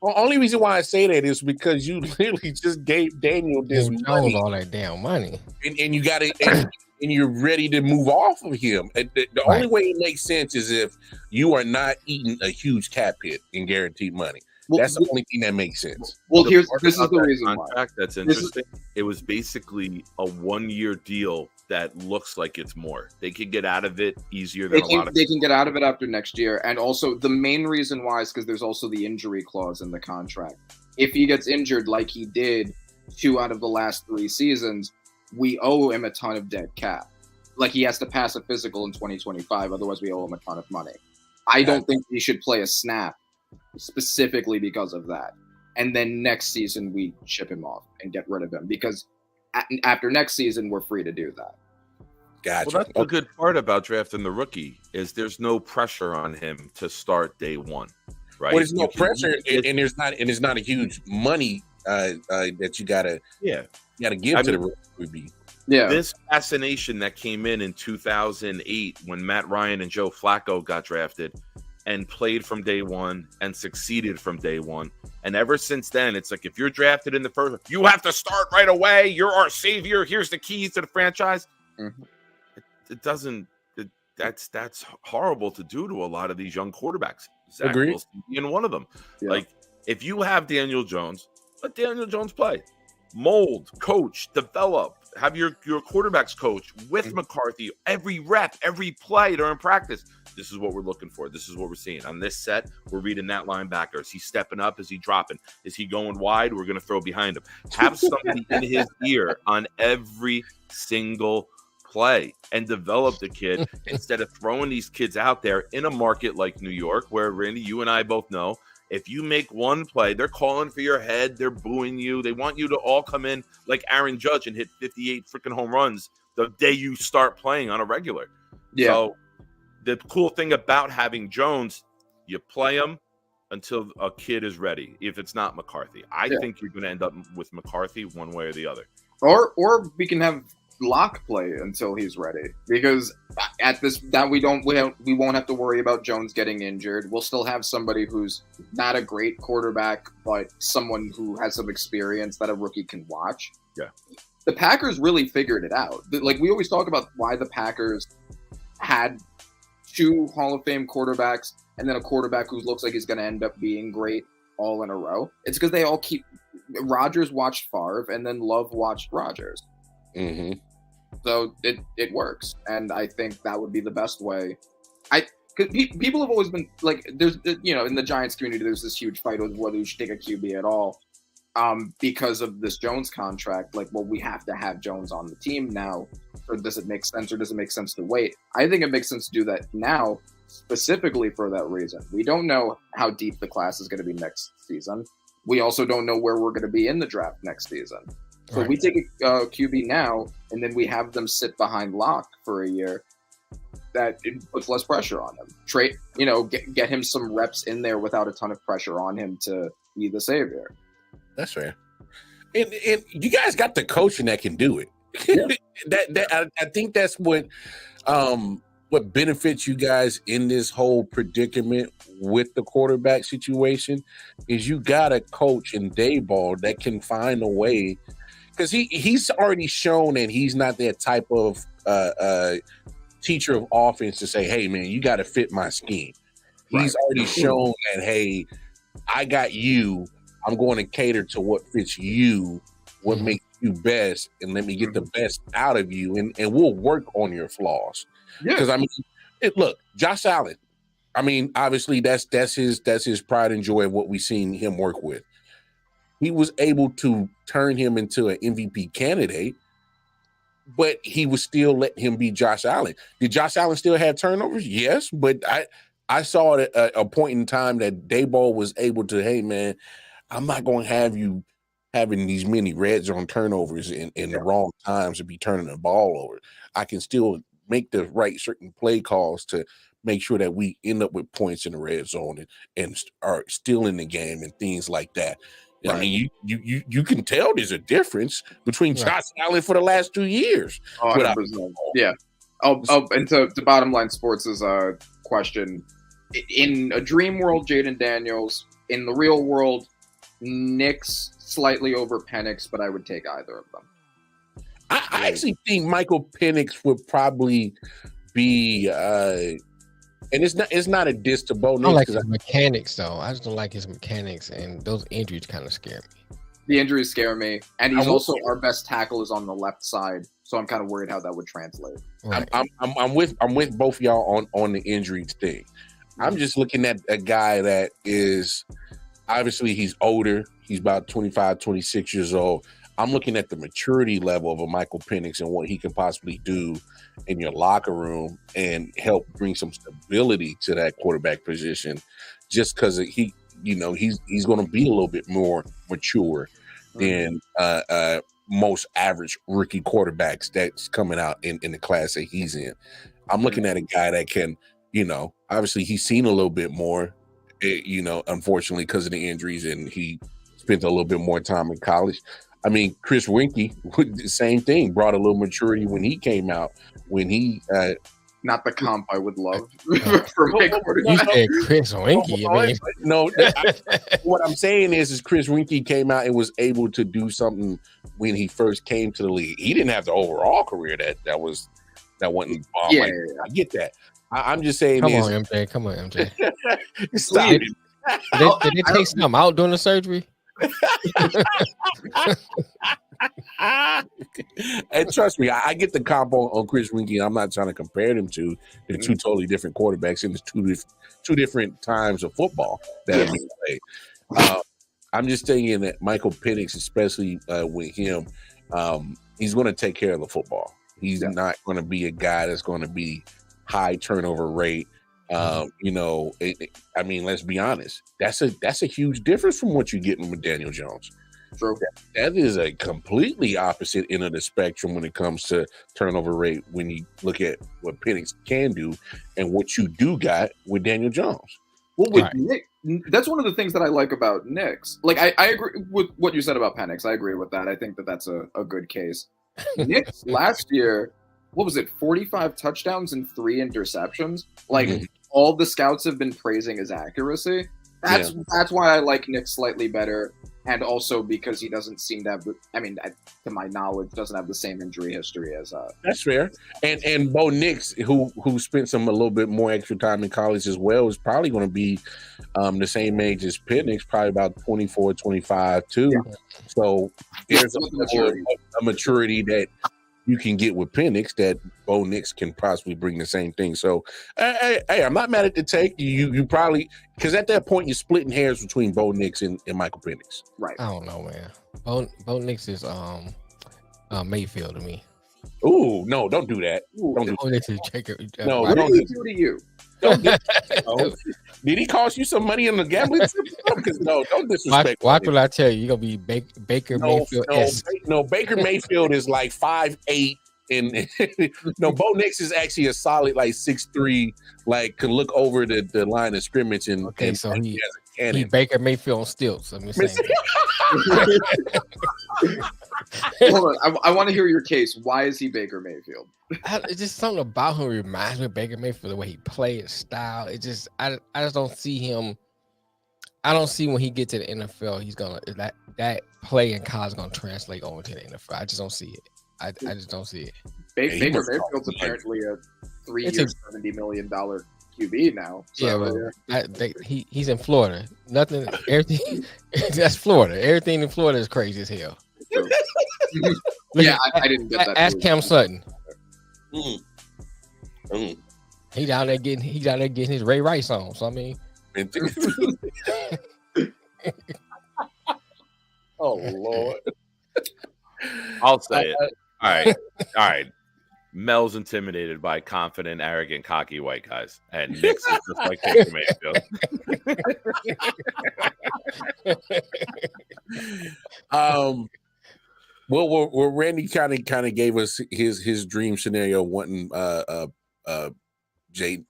the only reason why I say that is because you literally just gave Daniel this money, all that damn money, and you got it, and you're ready to move off of him. The only way it makes sense is if you are not eating a huge cap hit in guaranteed money. Well, that's the only thing that makes sense. Well, this is the reason why. That's interesting. It was basically a 1-year deal that looks like it's more. They could get out of it easier than a lot of people. They can get out of it after next year. And also, the main reason why is because there's also the injury clause in the contract. If he gets injured like he did 2 out of the last 3 seasons, we owe him a ton of dead cap. Like, he has to pass a physical in 2025, otherwise we owe him a ton of money. I don't think he should play a snap specifically because of that. And then next season we ship him off and get rid of him because after next season we're free to do that. Gotcha. Well, that's the good part about drafting the rookie is there's no pressure on him to start day 1, right? Well, there's no pressure, and there's not a huge money that you gotta give to the rookie. Yeah, this fascination that came in 2008 when Matt Ryan and Joe Flacco got drafted and played from day 1 and succeeded from day 1. And ever since then, it's like, if you're drafted in the first, you have to start right away. You're our savior. Here's the keys to the franchise. Mm-hmm. It doesn't, that's horrible to do to a lot of these young quarterbacks. Zach Wilson being one of them. Yeah. Like, if you have Daniel Jones, let Daniel Jones play. Mold, coach, develop. have your quarterbacks coach with McCarthy every rep, every play during practice. This is what we're looking for. This is what we're seeing. On this set, we're reading that linebacker. Is he stepping up? Is he dropping? Is he going wide? We're going to throw behind him. Have somebody in his ear on every single play and develop the kid instead of throwing these kids out there in a market like New York, where, Randy, you and I both know, if you make one play, they're calling for your head. They're booing you. They want you to all come in like Aaron Judge and hit 58 freaking home runs the day you start playing on a regular. Yeah. So the cool thing about having Jones, you play him until a kid is ready. If it's not McCarthy, I think you're going to end up with McCarthy one way or the other. Or we can have Locke play until he's ready, because at this that we won't have to worry about Jones getting injured. We'll still have somebody who's not a great quarterback, but someone who has some experience that a rookie can watch. Yeah, the Packers really figured it out. Like, we always talk about why the Packers had 2 Hall of Fame quarterbacks and then a quarterback who looks like he's going to end up being great all in a row. It's because they all keep Rodgers watched Favre and then Love watched Rodgers. Mm-hmm. So it works, and I think that would be the best way. Because people have always been like, there's, you know, in the Giants community, there's this huge fight over whether you should take a QB at all, because of this Jones contract. Like, well, we have to have Jones on the team now, or does it make sense, or does it make sense to wait? I think it makes sense to do that now, specifically for that reason. We don't know how deep the class is going to be next season. We also don't know where we're going to be in the draft next season. So we take a QB now, and then we have them sit behind Locke for a year. That it puts less pressure on him. Get him some reps in there without a ton of pressure on him to be the savior. That's fair. And you guys got the coaching that can do it. Yeah. I think that's what benefits you guys in this whole predicament with the quarterback situation is you got a coach in Daboll that can find a way. Because he's already shown that he's not that type of teacher of offense to say, hey, man, you got to fit my scheme. Right. He's already shown that, hey, I got you. I'm going to cater to what fits you, what makes you best, and let me get the best out of you, and we'll work on your flaws. Because, look, Josh Allen, obviously that's his pride and joy of what we've seen him work with. He was able to turn him into an MVP candidate, but he was still letting him be Josh Allen. Did Josh Allen still have turnovers? Yes, but I saw at a point in time that Daboll was able to, hey, man, I'm not going to have you having these many red zone turnovers in the wrong times to be turning the ball over. I can still make the right certain play calls to make sure that we end up with points in the red zone and are still in the game and things like that. Right. You can tell there's a difference between Josh Allen for the last 2 years. Oh, 100%. Yeah. And to Bottom Line Sports' question, in a dream world, Jaden Daniels. In the real world, Nick's slightly over Penix, but I would take either of them. I actually think Michael Penix would probably be and it's not a diss to Bo Nix. I don't like his mechanics, though. I just don't like his mechanics, and those injuries kind of scare me. The injuries scare me, and he's also our best tackle is on the left side, so I'm kind of worried how that would translate. Right. I'm with both of y'all on the injuries thing. I'm just looking at a guy that is obviously he's older. He's about 25, 26 years old. I'm looking at the maturity level of a Michael Penix and what he can possibly do in your locker room and help bring some stability to that quarterback position, just because he's going to be a little bit more mature than most average rookie quarterbacks that's coming out in the class that he's in. I'm looking at a guy that can, obviously he's seen a little bit more, unfortunately because of the injuries, and he spent a little bit more time in college. Chris Winkie, the same thing, brought a little maturity when he came out. When he not the comp I would love for Chris Winkie. No, what I'm saying is Chris Winkie came out and was able to do something when he first came to the league. He didn't have the overall career that wasn't. I get that. I'm just saying. Come on, MJ. Stop it. Did they take something out during the surgery? And trust me, I get the comp on Chris Winkie. I'm not trying to compare them to the two totally different quarterbacks in the two different times of football that have been played. I'm just thinking that Michael Penix, especially with him, he's going to take care of the football. He's not going to be a guy that's going to be high turnover rate. I mean, let's be honest. That's a huge difference from what you're getting with Daniel Jones. True. That is a completely opposite end of the spectrum when it comes to turnover rate when you look at what Penix can do and what you do got with Daniel Jones. Well, with Nick, that's one of the things that I like about Knicks. Like, I agree with what you said about Penix. I agree with that. I think that's a good case. Knicks last year, what was it, 45 touchdowns and 3 interceptions? Like, all the scouts have been praising his accuracy. That's why I like Nick slightly better, and also because he doesn't seem to have, to my knowledge, doesn't have the same injury history as. That's fair. And Bo Nix, who spent a little bit more extra time in college as well, is probably going to be the same age as Penix, probably about 24, 25 too. Yeah. So there's a maturity that you can get with Penix that Bo Nix can possibly bring the same thing. So, hey, I'm not mad at the take. You probably, because at that point you're splitting hairs between Bo Nix and Michael Penix. Right. I don't know, man. Bo Nix is Mayfield to me. Ooh, no, don't do that. Don't do Nix is Jacob. No, what did he do to you? Did he cost you some money in the gambling? No, don't disrespect. Watch what I tell you. You're gonna be Baker Mayfield. No, Baker Mayfield is like 5'8", and no, Bo Nix is actually a solid like 6'3", like can look over the line of scrimmage and so he Baker Mayfield on stilts. I'm just saying. Hold on, I want to hear your case. Why is he Baker Mayfield? It's just something about him reminds me of Baker Mayfield, the way he plays, his style. It just I just don't see him. I don't see when he gets to the NFL, he's gonna that play in college is gonna translate over to the NFL. I just don't see it. I just don't see it. Baker Mayfield's apparently a 3-year, $70 million QB now. So. Yeah, he's in Florida. Everything that's Florida. Everything in Florida is crazy as hell. Yeah, I didn't get that. Ask Cam Sutton. Mm. He down there getting his Ray Rice on. So I mean, oh Lord, I'll say it. All right. Mel's intimidated by confident, arrogant, cocky white guys, and Nick's is just like Baker Mayfield. Well, Randy kind of gave us his dream scenario, wanting Jayden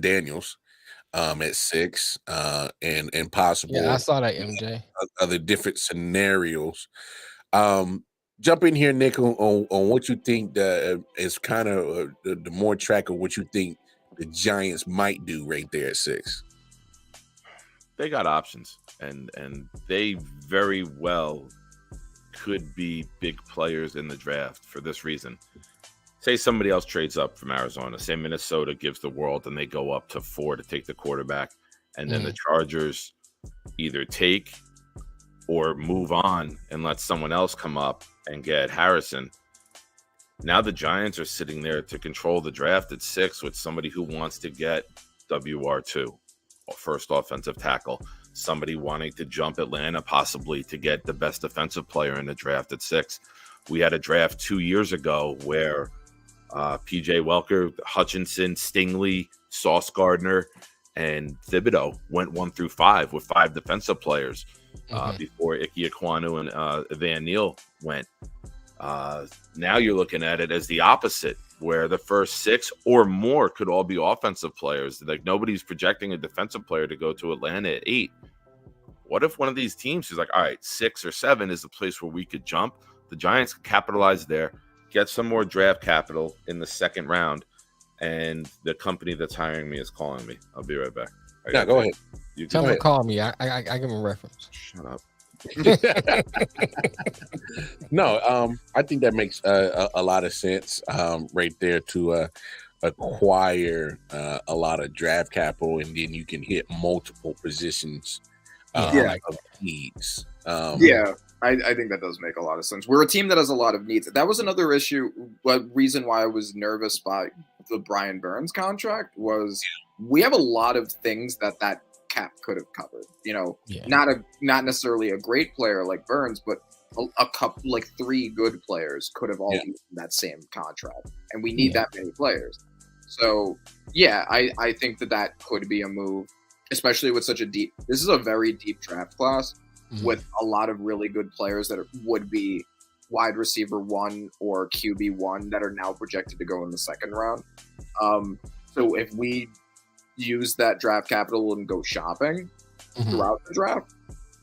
Daniels at 6 and possible. Yeah, I saw that, MJ. Other different scenarios. Jump in here, Nick, on what you think is kind of the more track of what you think the Giants might do right there at 6. They got options, and they very well could be big players in the draft for this reason. Say somebody else trades up from Arizona. Say Minnesota gives the world and they go up to 4 to take the quarterback. And then the Chargers either take or move on and let someone else come up and get Harrison. Now the Giants are sitting there to control the draft at 6 with somebody who wants to get WR2, first offensive tackle. Somebody wanting to jump Atlanta possibly to get the best defensive player in the draft at 6. We had a draft 2 years ago where PJ Welker, Hutchinson, Stingley, Sauce Gardner, and Thibodeau went 1 through 5 with 5 defensive players before Ike Ekwonu and Van Neal went. Now you're looking at it as the opposite, where the first 6 or more could all be offensive players. Like nobody's projecting a defensive player to go to Atlanta at 8. What if one of these teams is like, all right, 6 or 7 is the place where we could jump? The Giants could capitalize there, get some more draft capital in the second round, and the company that's hiring me is calling me. I'll be right back. Yeah, go ahead. You tell them to call me. I give them a reference. Shut up. No, I think that makes a lot of sense right there to acquire a lot of draft capital, and then you can hit multiple positions of needs. Yeah. I think that does make a lot of sense. We're a team that has a lot of needs. That was another issue. Reason why I was nervous by the Brian Burns contract was we have a lot of things that cap could have covered. Not necessarily a great player like Burns, but a couple, like 3 good players could have all used that same contract, and we need that many players. So I think that could be a move, especially with such a deep. This is a very deep draft class. With a lot of really good players that would be wide receiver 1 or QB 1 that are now projected to go in the second round. So if we use that draft capital and go shopping throughout the draft,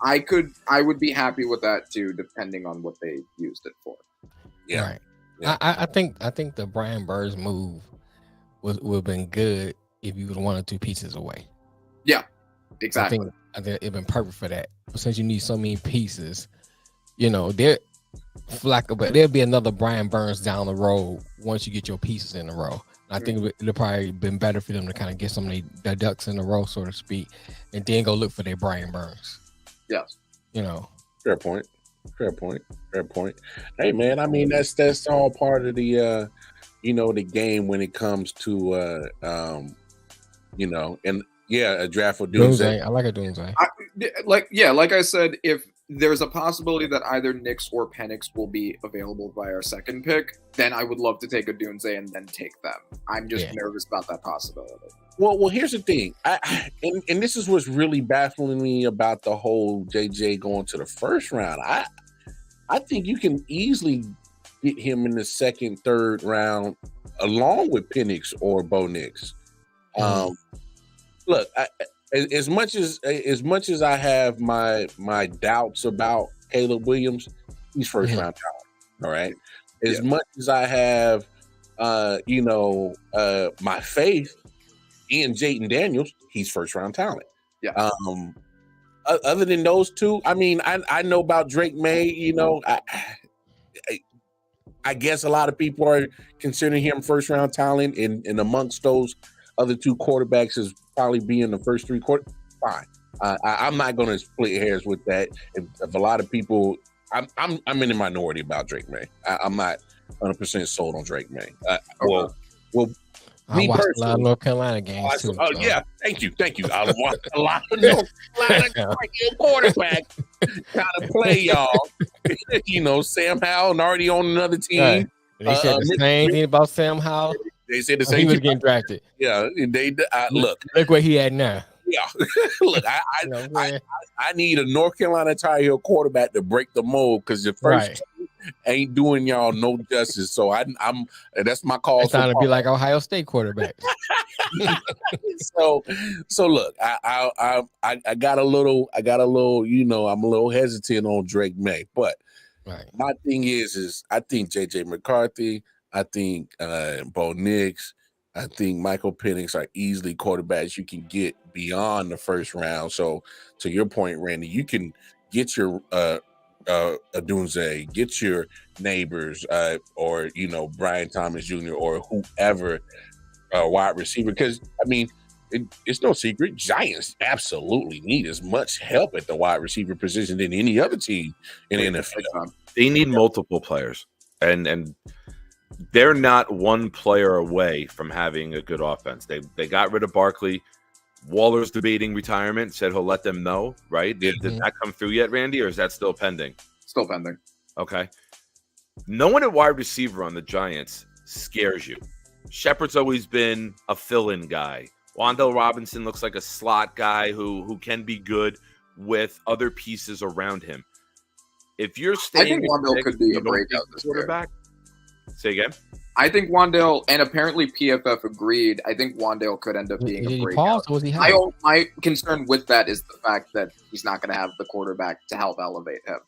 I would be happy with that too, depending on what they used it for. Yeah, right. Yeah. I think the Brian Burns move would have been good if you would have 1 or 2 pieces away. Yeah, exactly. I think it'd been perfect for that. But since you need so many pieces, there'll be another Brian Burns down the road once you get your pieces in a row. I think it'll probably been better for them to kind of get some of their ducks in a row, so to speak, and then go look for their Brian Burns. Yes. Fair point. Hey man, I mean that's all part of the the game when it comes to a draft for Doomsday. I like a Doomsday. Like I said, if there's a possibility that either Knicks or Penix will be available by our second pick, then I would love to take a Doomsday and then take them. I'm just nervous about that possibility. Well, here's the thing. And this is what's really baffling me about the whole JJ going to the first round. I think you can easily get him in the second, third round along with Penix or Bo Nix. Look, as much as I have my doubts about Caleb Williams, he's first round talent. All right. As much as I have my faith in Jaden Daniels, he's first round talent. Yeah. Other than those two, I mean, I know about Drake May. I guess a lot of people are considering him first round talent, and amongst those other 2 quarterbacks is probably being the first 3 quarters. Fine. I'm not going to split hairs with that. If a lot of people, I'm in the minority about Drake May. I'm not 100% sold on Drake May. Well, I watched a lot of North Carolina games too. Oh yeah, thank you. I watched a lot of North Carolina quarterback kind of play, y'all. Sam Howell already on another team. Right. They said the same thing about Sam Howell. They said the same. He was thing getting drafted. Yeah, they look where he at now. Yeah, look, I need a North Carolina Tar Heel quarterback to break the mold because the first ain't doing y'all no justice. So I'm that's my call. It's trying to be like Ohio State quarterback. so look, I got a little, I'm a little hesitant on Drake May, but my thing is I think JJ McCarthy, I think Bo Nix, I think Michael Penix are easily quarterbacks you can get beyond the first round. So to your point, Randy, you can get your Adunze, get your Neighbors, or Brian Thomas Jr. or whoever wide receiver. Because I mean, it's no secret, Giants absolutely need as much help at the wide receiver position than any other team in the NFL. They need multiple players, and they're not one player away from having a good offense. They got rid of Barkley. Waller's debating retirement, said he'll let them know, right? Did that come through yet, Randy, or is that still pending? Still pending. Okay. No one at wide receiver on the Giants scares you. Shepard's always been a fill-in guy. Wan'Dale Robinson looks like a slot guy who can be good with other pieces around him. If you're staying, I think Wan'Dale could be a breakout this quarterback. Say again. I think Wan'Dale, and apparently PFF agreed, I think Wan'Dale could end up being a breakout. My concern with that is the fact that he's not going to have the quarterback to help elevate him.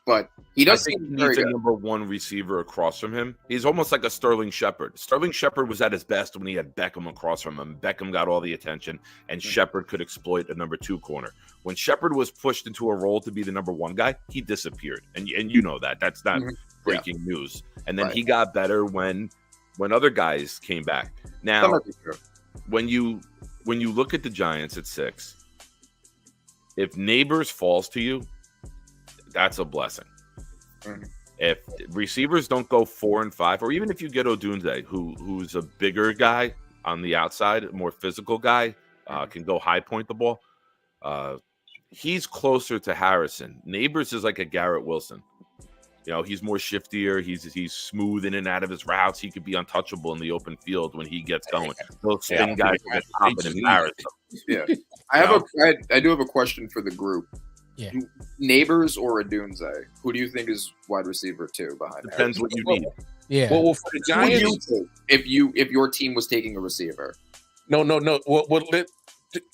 But he does think he needs a number 1 receiver across from him. He's almost like a Sterling Shepard. Sterling Shepard was at his best when he had Beckham across from him. Beckham got all the attention, and Shepard could exploit a number 2 corner. When Shepard was pushed into a role to be the number 1 guy, he disappeared. And you know that. That's not breaking news. And then he got better when other guys came back. Now, when you look at the Giants at 6, if Neighbors falls to you, that's a blessing. Mhm. If receivers don't go 4 and 5, or even if you get Odunze, who's a bigger guy on the outside, a more physical guy, can go high point the ball. He's closer to Harrison. Neighbors is like a Garrett Wilson. You know, he's more shiftier. He's smooth in and out of his routes. He could be untouchable in the open field when he gets going. Those spin guys will get top and embarrass him. Yeah, I do have a question for the group. Yeah. Neighbors or Odunze? Who do you think is wide receiver 2 behind? Depends what you need. Yeah. Well, for the Who would you Giants, take if your team was taking a receiver? no.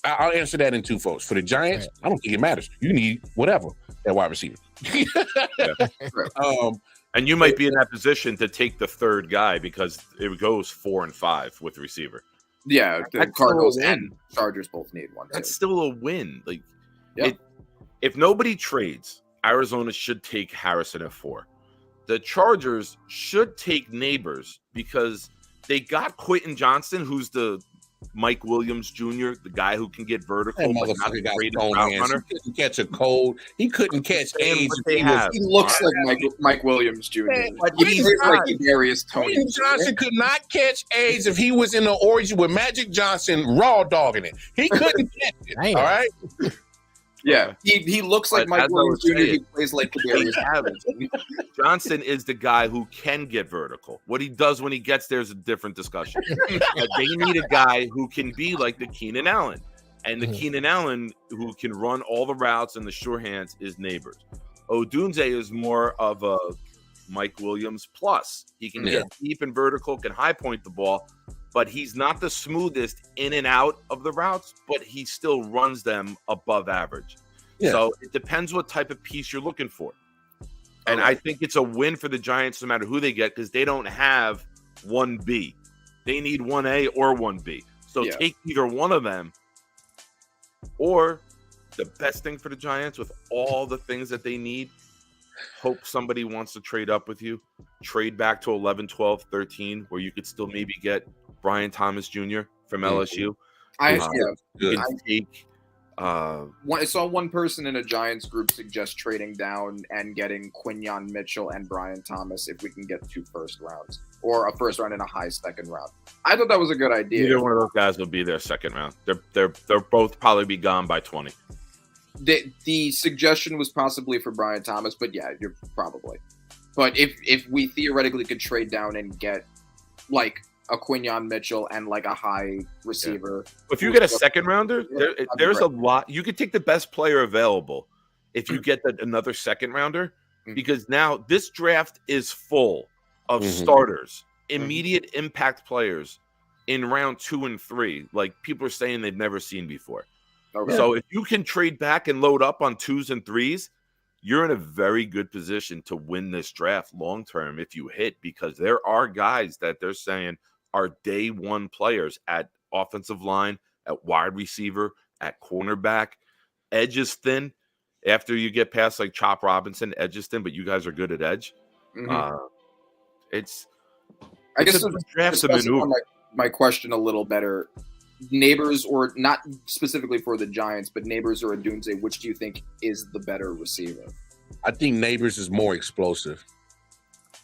I'll answer that in two folds. For the Giants, I don't think it matters. You need whatever at wide receiver. And you might be in that position to take the third guy because it goes 4 and 5 with receiver. Yeah, the That's Cardinals still a win. and Chargers both need one. That's Too. still a win. Like, Yeah. if nobody trades, Arizona should take Harrison at 4. The Chargers should take Neighbors because they got Quentin Johnston, who's the Mike Williams Jr., the guy who can get vertical, but not the greatest route runner. He couldn't catch a cold. He couldn't catch AIDS. He looks like Mike Williams Jr. But He looks like Darius Tony. Quentin Johnson could not catch AIDS if he was in the origin with Magic Johnson raw dogging it. He couldn't catch it. Damn. All right. Yeah, he looks like But Mike as I Williams was Jr. saying, He plays like Darius Tony. Johnson is the guy who can get vertical. What he does when he gets there is a different discussion. But they need a guy who can be like the Keenan Allen. And the Keenan Allen who can run all the routes and the sure hands is Neighbors. Odunze is more of a Mike Williams plus. He can get deep and vertical, can high point the ball, but he's not the smoothest in and out of the routes, but he still runs them above average. Yeah. So it depends what type of piece you're looking for. And I think it's a win for the Giants no matter who they get because they don't have 1B. They need 1A or 1B. So take either one of them, or the best thing for the Giants with all the things that they need, hope somebody wants to trade up with you, trade back to 11, 12, 13, where you could still maybe get Brian Thomas Jr. from LSU. I saw one person in a Giants group suggest trading down and getting Quinyon Mitchell and Brian Thomas if we can get 2 first rounds or a first round and a high second round. I thought that was a good idea. Either one of those guys will be their second round. They're both probably be gone by 20. The suggestion was possibly for Brian Thomas, but yeah, you're probably. But if we theoretically could trade down and get like a Quinyon Mitchell and like a high receiver. If you get a second rounder, there's a lot. You could take the best player available if you get another second rounder, because now this draft is full of starters, immediate impact players in round 2 and 3. Like people are saying they've never seen before. Okay. So if you can trade back and load up on 2s and 3s, you're in a very good position to win this draft long term if you hit, because there are guys that they're saying are day one players at offensive line, at wide receiver, at cornerback. Edge is thin. After you get past like Chop Robinson, edge is thin, but you guys are good at edge. I guess draft's a maneuver. My question a little better. Neighbors, or not specifically for the Giants, but Neighbors or Odunze, which do you think is the better receiver? I think Neighbors is more explosive.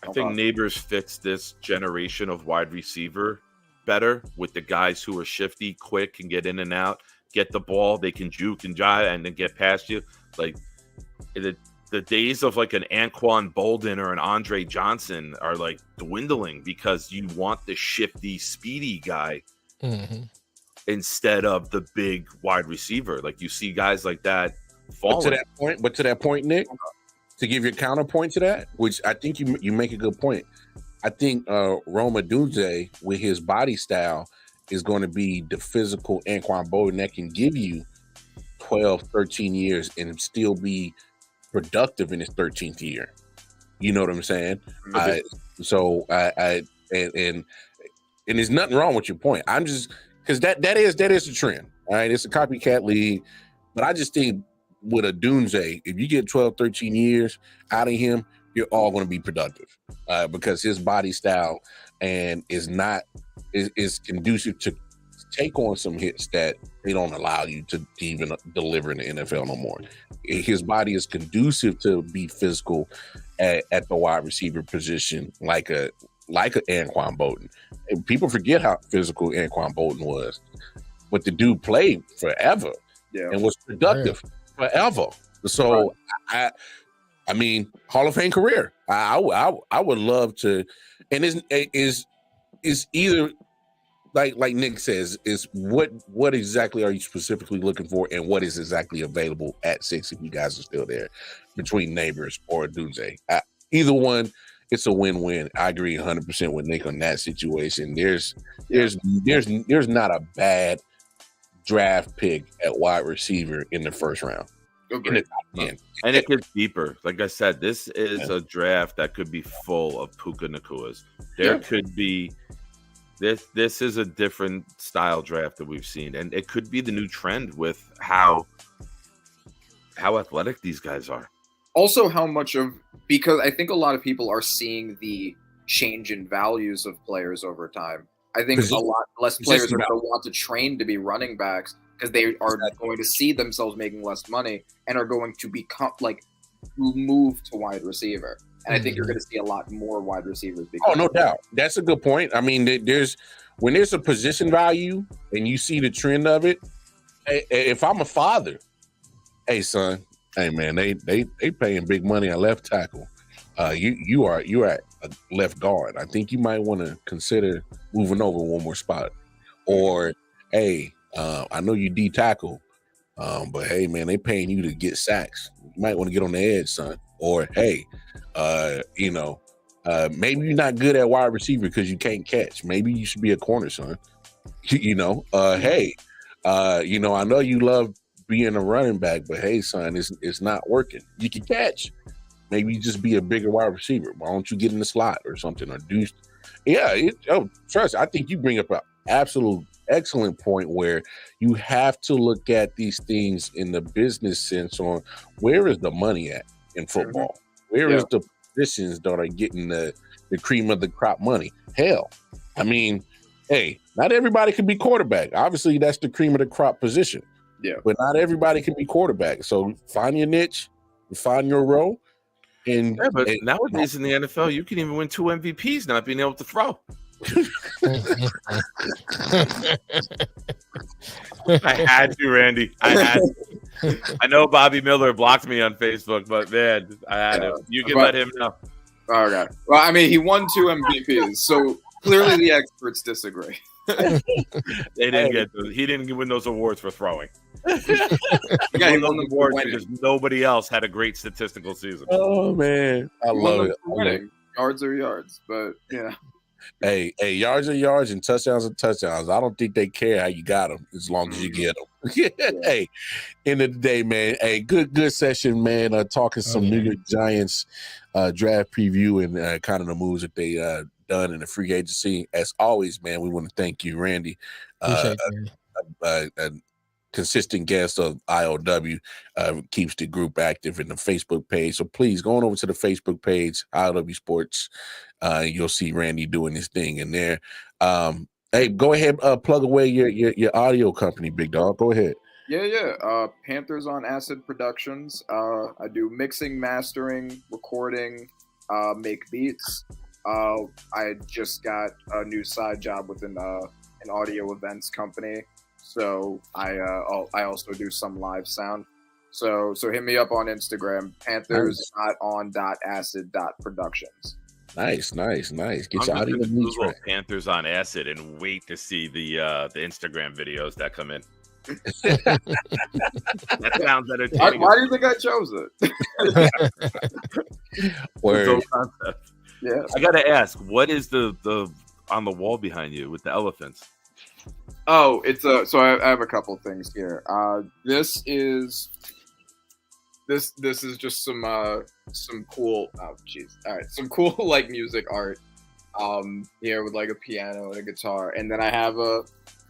I think Neighbors fits this generation of wide receiver better with the guys who are shifty, quick, can get in and out, get the ball, they can juke and jive and then get past you. Like the days of like an Anquan Bolden or an Andre Johnson are like dwindling because you want the shifty, speedy guy instead of the big wide receiver. Like you see guys like that falling. But to that point, Nick, to give your counterpoint to that, which I think you make a good point. I think Rome Odunze with his body style is going to be the physical Anquan Bolden that can give you 12, 13 years and still be productive in his 13th year. You know what I'm saying? And there's nothing wrong with your point. I'm just because that is the trend. All right, it's a copycat league, but I just think with Odunze, if you get 12, 13 years out of him, you're all going to be productive because his body style and is conducive to take on some hits that they don't allow you to even deliver in the NFL no more. His body is conducive to be physical at the wide receiver position like a Anquan Bolton. And people forget how physical Anquan Bolton was, but the dude played forever and was productive forever. So I mean, Hall of Fame career. I would love to, and is either like Nick says, is what exactly are you specifically looking for, and what is exactly available at 6 if you guys are still there between Neighbors or Dunze. Either one, it's a win-win. I agree 100% with Nick on that situation. There's not a bad draft pick at wide receiver in the first round. Okay. And it gets deeper. Like I said, this is a draft that could be full of Puka Nakuas. There could be this is a different style draft that we've seen, and it could be the new trend with how athletic these guys are. Also, because I think a lot of people are seeing the change in values of players over time. I think a lot less players are going to want to train to be running backs because they are going to see themselves making less money and are going to become move to wide receiver. And I think you're going to see a lot more wide receivers. Oh, no doubt. That's a good point. I mean, when there's a position value and you see the trend of it. If I'm a father, hey son, hey man, they paying big money at left tackle. You're at a left guard. I think you might want to consider moving over one more spot. Or hey, I know you D tackle, but hey man, they paying you to get sacks. You might want to get on the edge, son. Or hey, maybe you're not good at wide receiver because you can't catch. Maybe you should be a corner, son. Hey, I know you love being a running back, but hey, son, it's not working. You can catch. Maybe you just be a bigger wide receiver. Why don't you get in the slot or something? Or do, trust. I think you bring up an absolute excellent point where you have to look at these things in the business sense on where is the money at in football? Where is the positions that are getting the cream of the crop money? Hell, I mean, hey, not everybody can be quarterback. Obviously, that's the cream of the crop position. Yeah. But not everybody can be quarterback. So find your niche, find your role. And nowadays in the NFL, you can even win 2 MVPs not being able to throw. I had to, Randy. I know Bobby Miller blocked me on Facebook, but man, I had to. You can let him know. Okay. Well, I mean, he won 2 MVPs, so clearly the experts disagree. He didn't win those awards for throwing. He won the awards because nobody else had a great statistical season. Oh man, I love it. Yards are yards, but yeah. Hey, yards are yards and touchdowns are touchdowns. I don't think they care how you got them as long as you get them. Hey, end of the day, man. Hey, good session, man. Talking some New York Giants draft preview and kind of the moves that they done in the free agency. As always, man, we want to thank you, Randy. A consistent guest of I.O.W. Keeps the group active in the Facebook page. So please go on over to the Facebook page, I.O.W. Sports. You'll see Randy doing his thing in there. Hey, go ahead, plug away your audio company, big dog. Go ahead. Yeah. Panthers on Acid Productions. I do mixing, mastering, recording, make beats. I just got a new side job within an audio events company. So I also do some live sound. So hit me up on Instagram, Panthers.on.acid.productions. Nice. Get your I'm audio just needs Google right. Panthers on Acid and wait to see the Instagram videos that come in. That sounds entertaining. Why do you think I chose it? Word. Yeah. I gotta ask, what is the on the wall behind you with the elephants? Oh, it's so I have a couple things here. This is just some cool some cool like music art here with like a piano and a guitar, and then I have a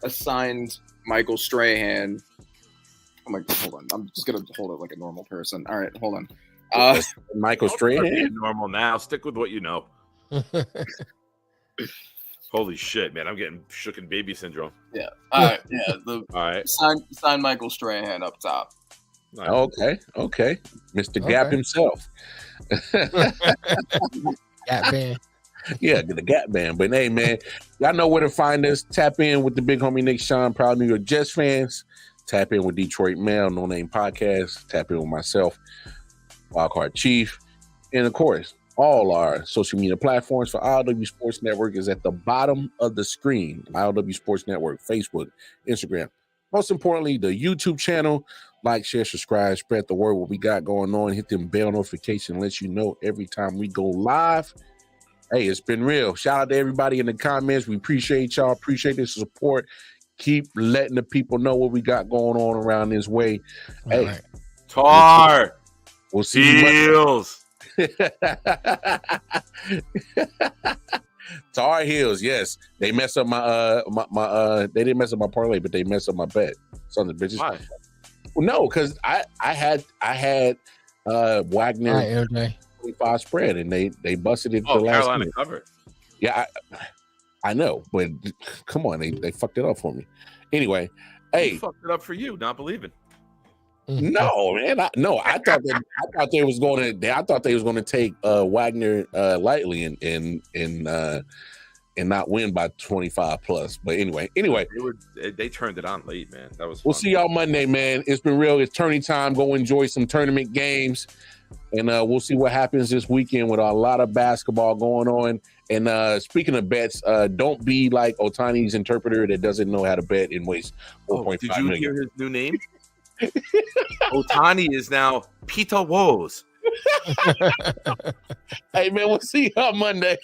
signed Michael Strahan. I'm like, hold on, I'm just gonna hold it like a normal person. All right, hold on. Michael Strahan. Normal now. Stick with what you know. Holy shit, man! I'm getting shooken baby syndrome. Yeah. All right. Yeah. All right. Sign Michael Strahan up top. Okay. Mr. Gap himself. Gap band. Yeah, the Gap Band. But hey, man, y'all know where to find us. Tap in with the big homie Nick Sean, proud New York Jets fans. Tap in with Detroit Mail, No Name Podcast. Tap in with myself, Wildcard Chief. And of course, all our social media platforms for I.O.W Sports Network is at the bottom of the screen. I.O.W Sports Network, Facebook, Instagram. Most importantly, the YouTube channel. Like, share, subscribe, spread the word what we got going on. Hit them bell notification, let you know every time we go live. Hey, it's been real. Shout out to everybody in the comments. We appreciate y'all. Appreciate the support. Keep letting the people know what we got going on around this way. All Hey, right. Tar. we'll see you Monday. Heels. Tar Heels, yes. They messed up my they didn't mess up my parlay, but they messed up my bet. Son of bitches. Why? Well, no, because I had Wagner All right, LJ. 25 spread and they busted it Oh, the last Carolina minute. covered. Yeah, I know, but come on, they fucked it up for me. Anyway, hey, Who fucked it up for you, not believing. no, man, I thought they was going to take Wagner lightly and not win by 25 plus. But anyway, They turned it on late, man. That was. we'll fun. see y'all Monday, man. It's been real. It's tourney time. Go enjoy some tournament games. And we'll see what happens this weekend with a lot of basketball going on. And speaking of bets, don't be like Otani's interpreter that doesn't know how to bet and waste $4.5 Did you million. hear his new name? Otani is now Peter Woes. Hey, man, we'll see y'all Monday.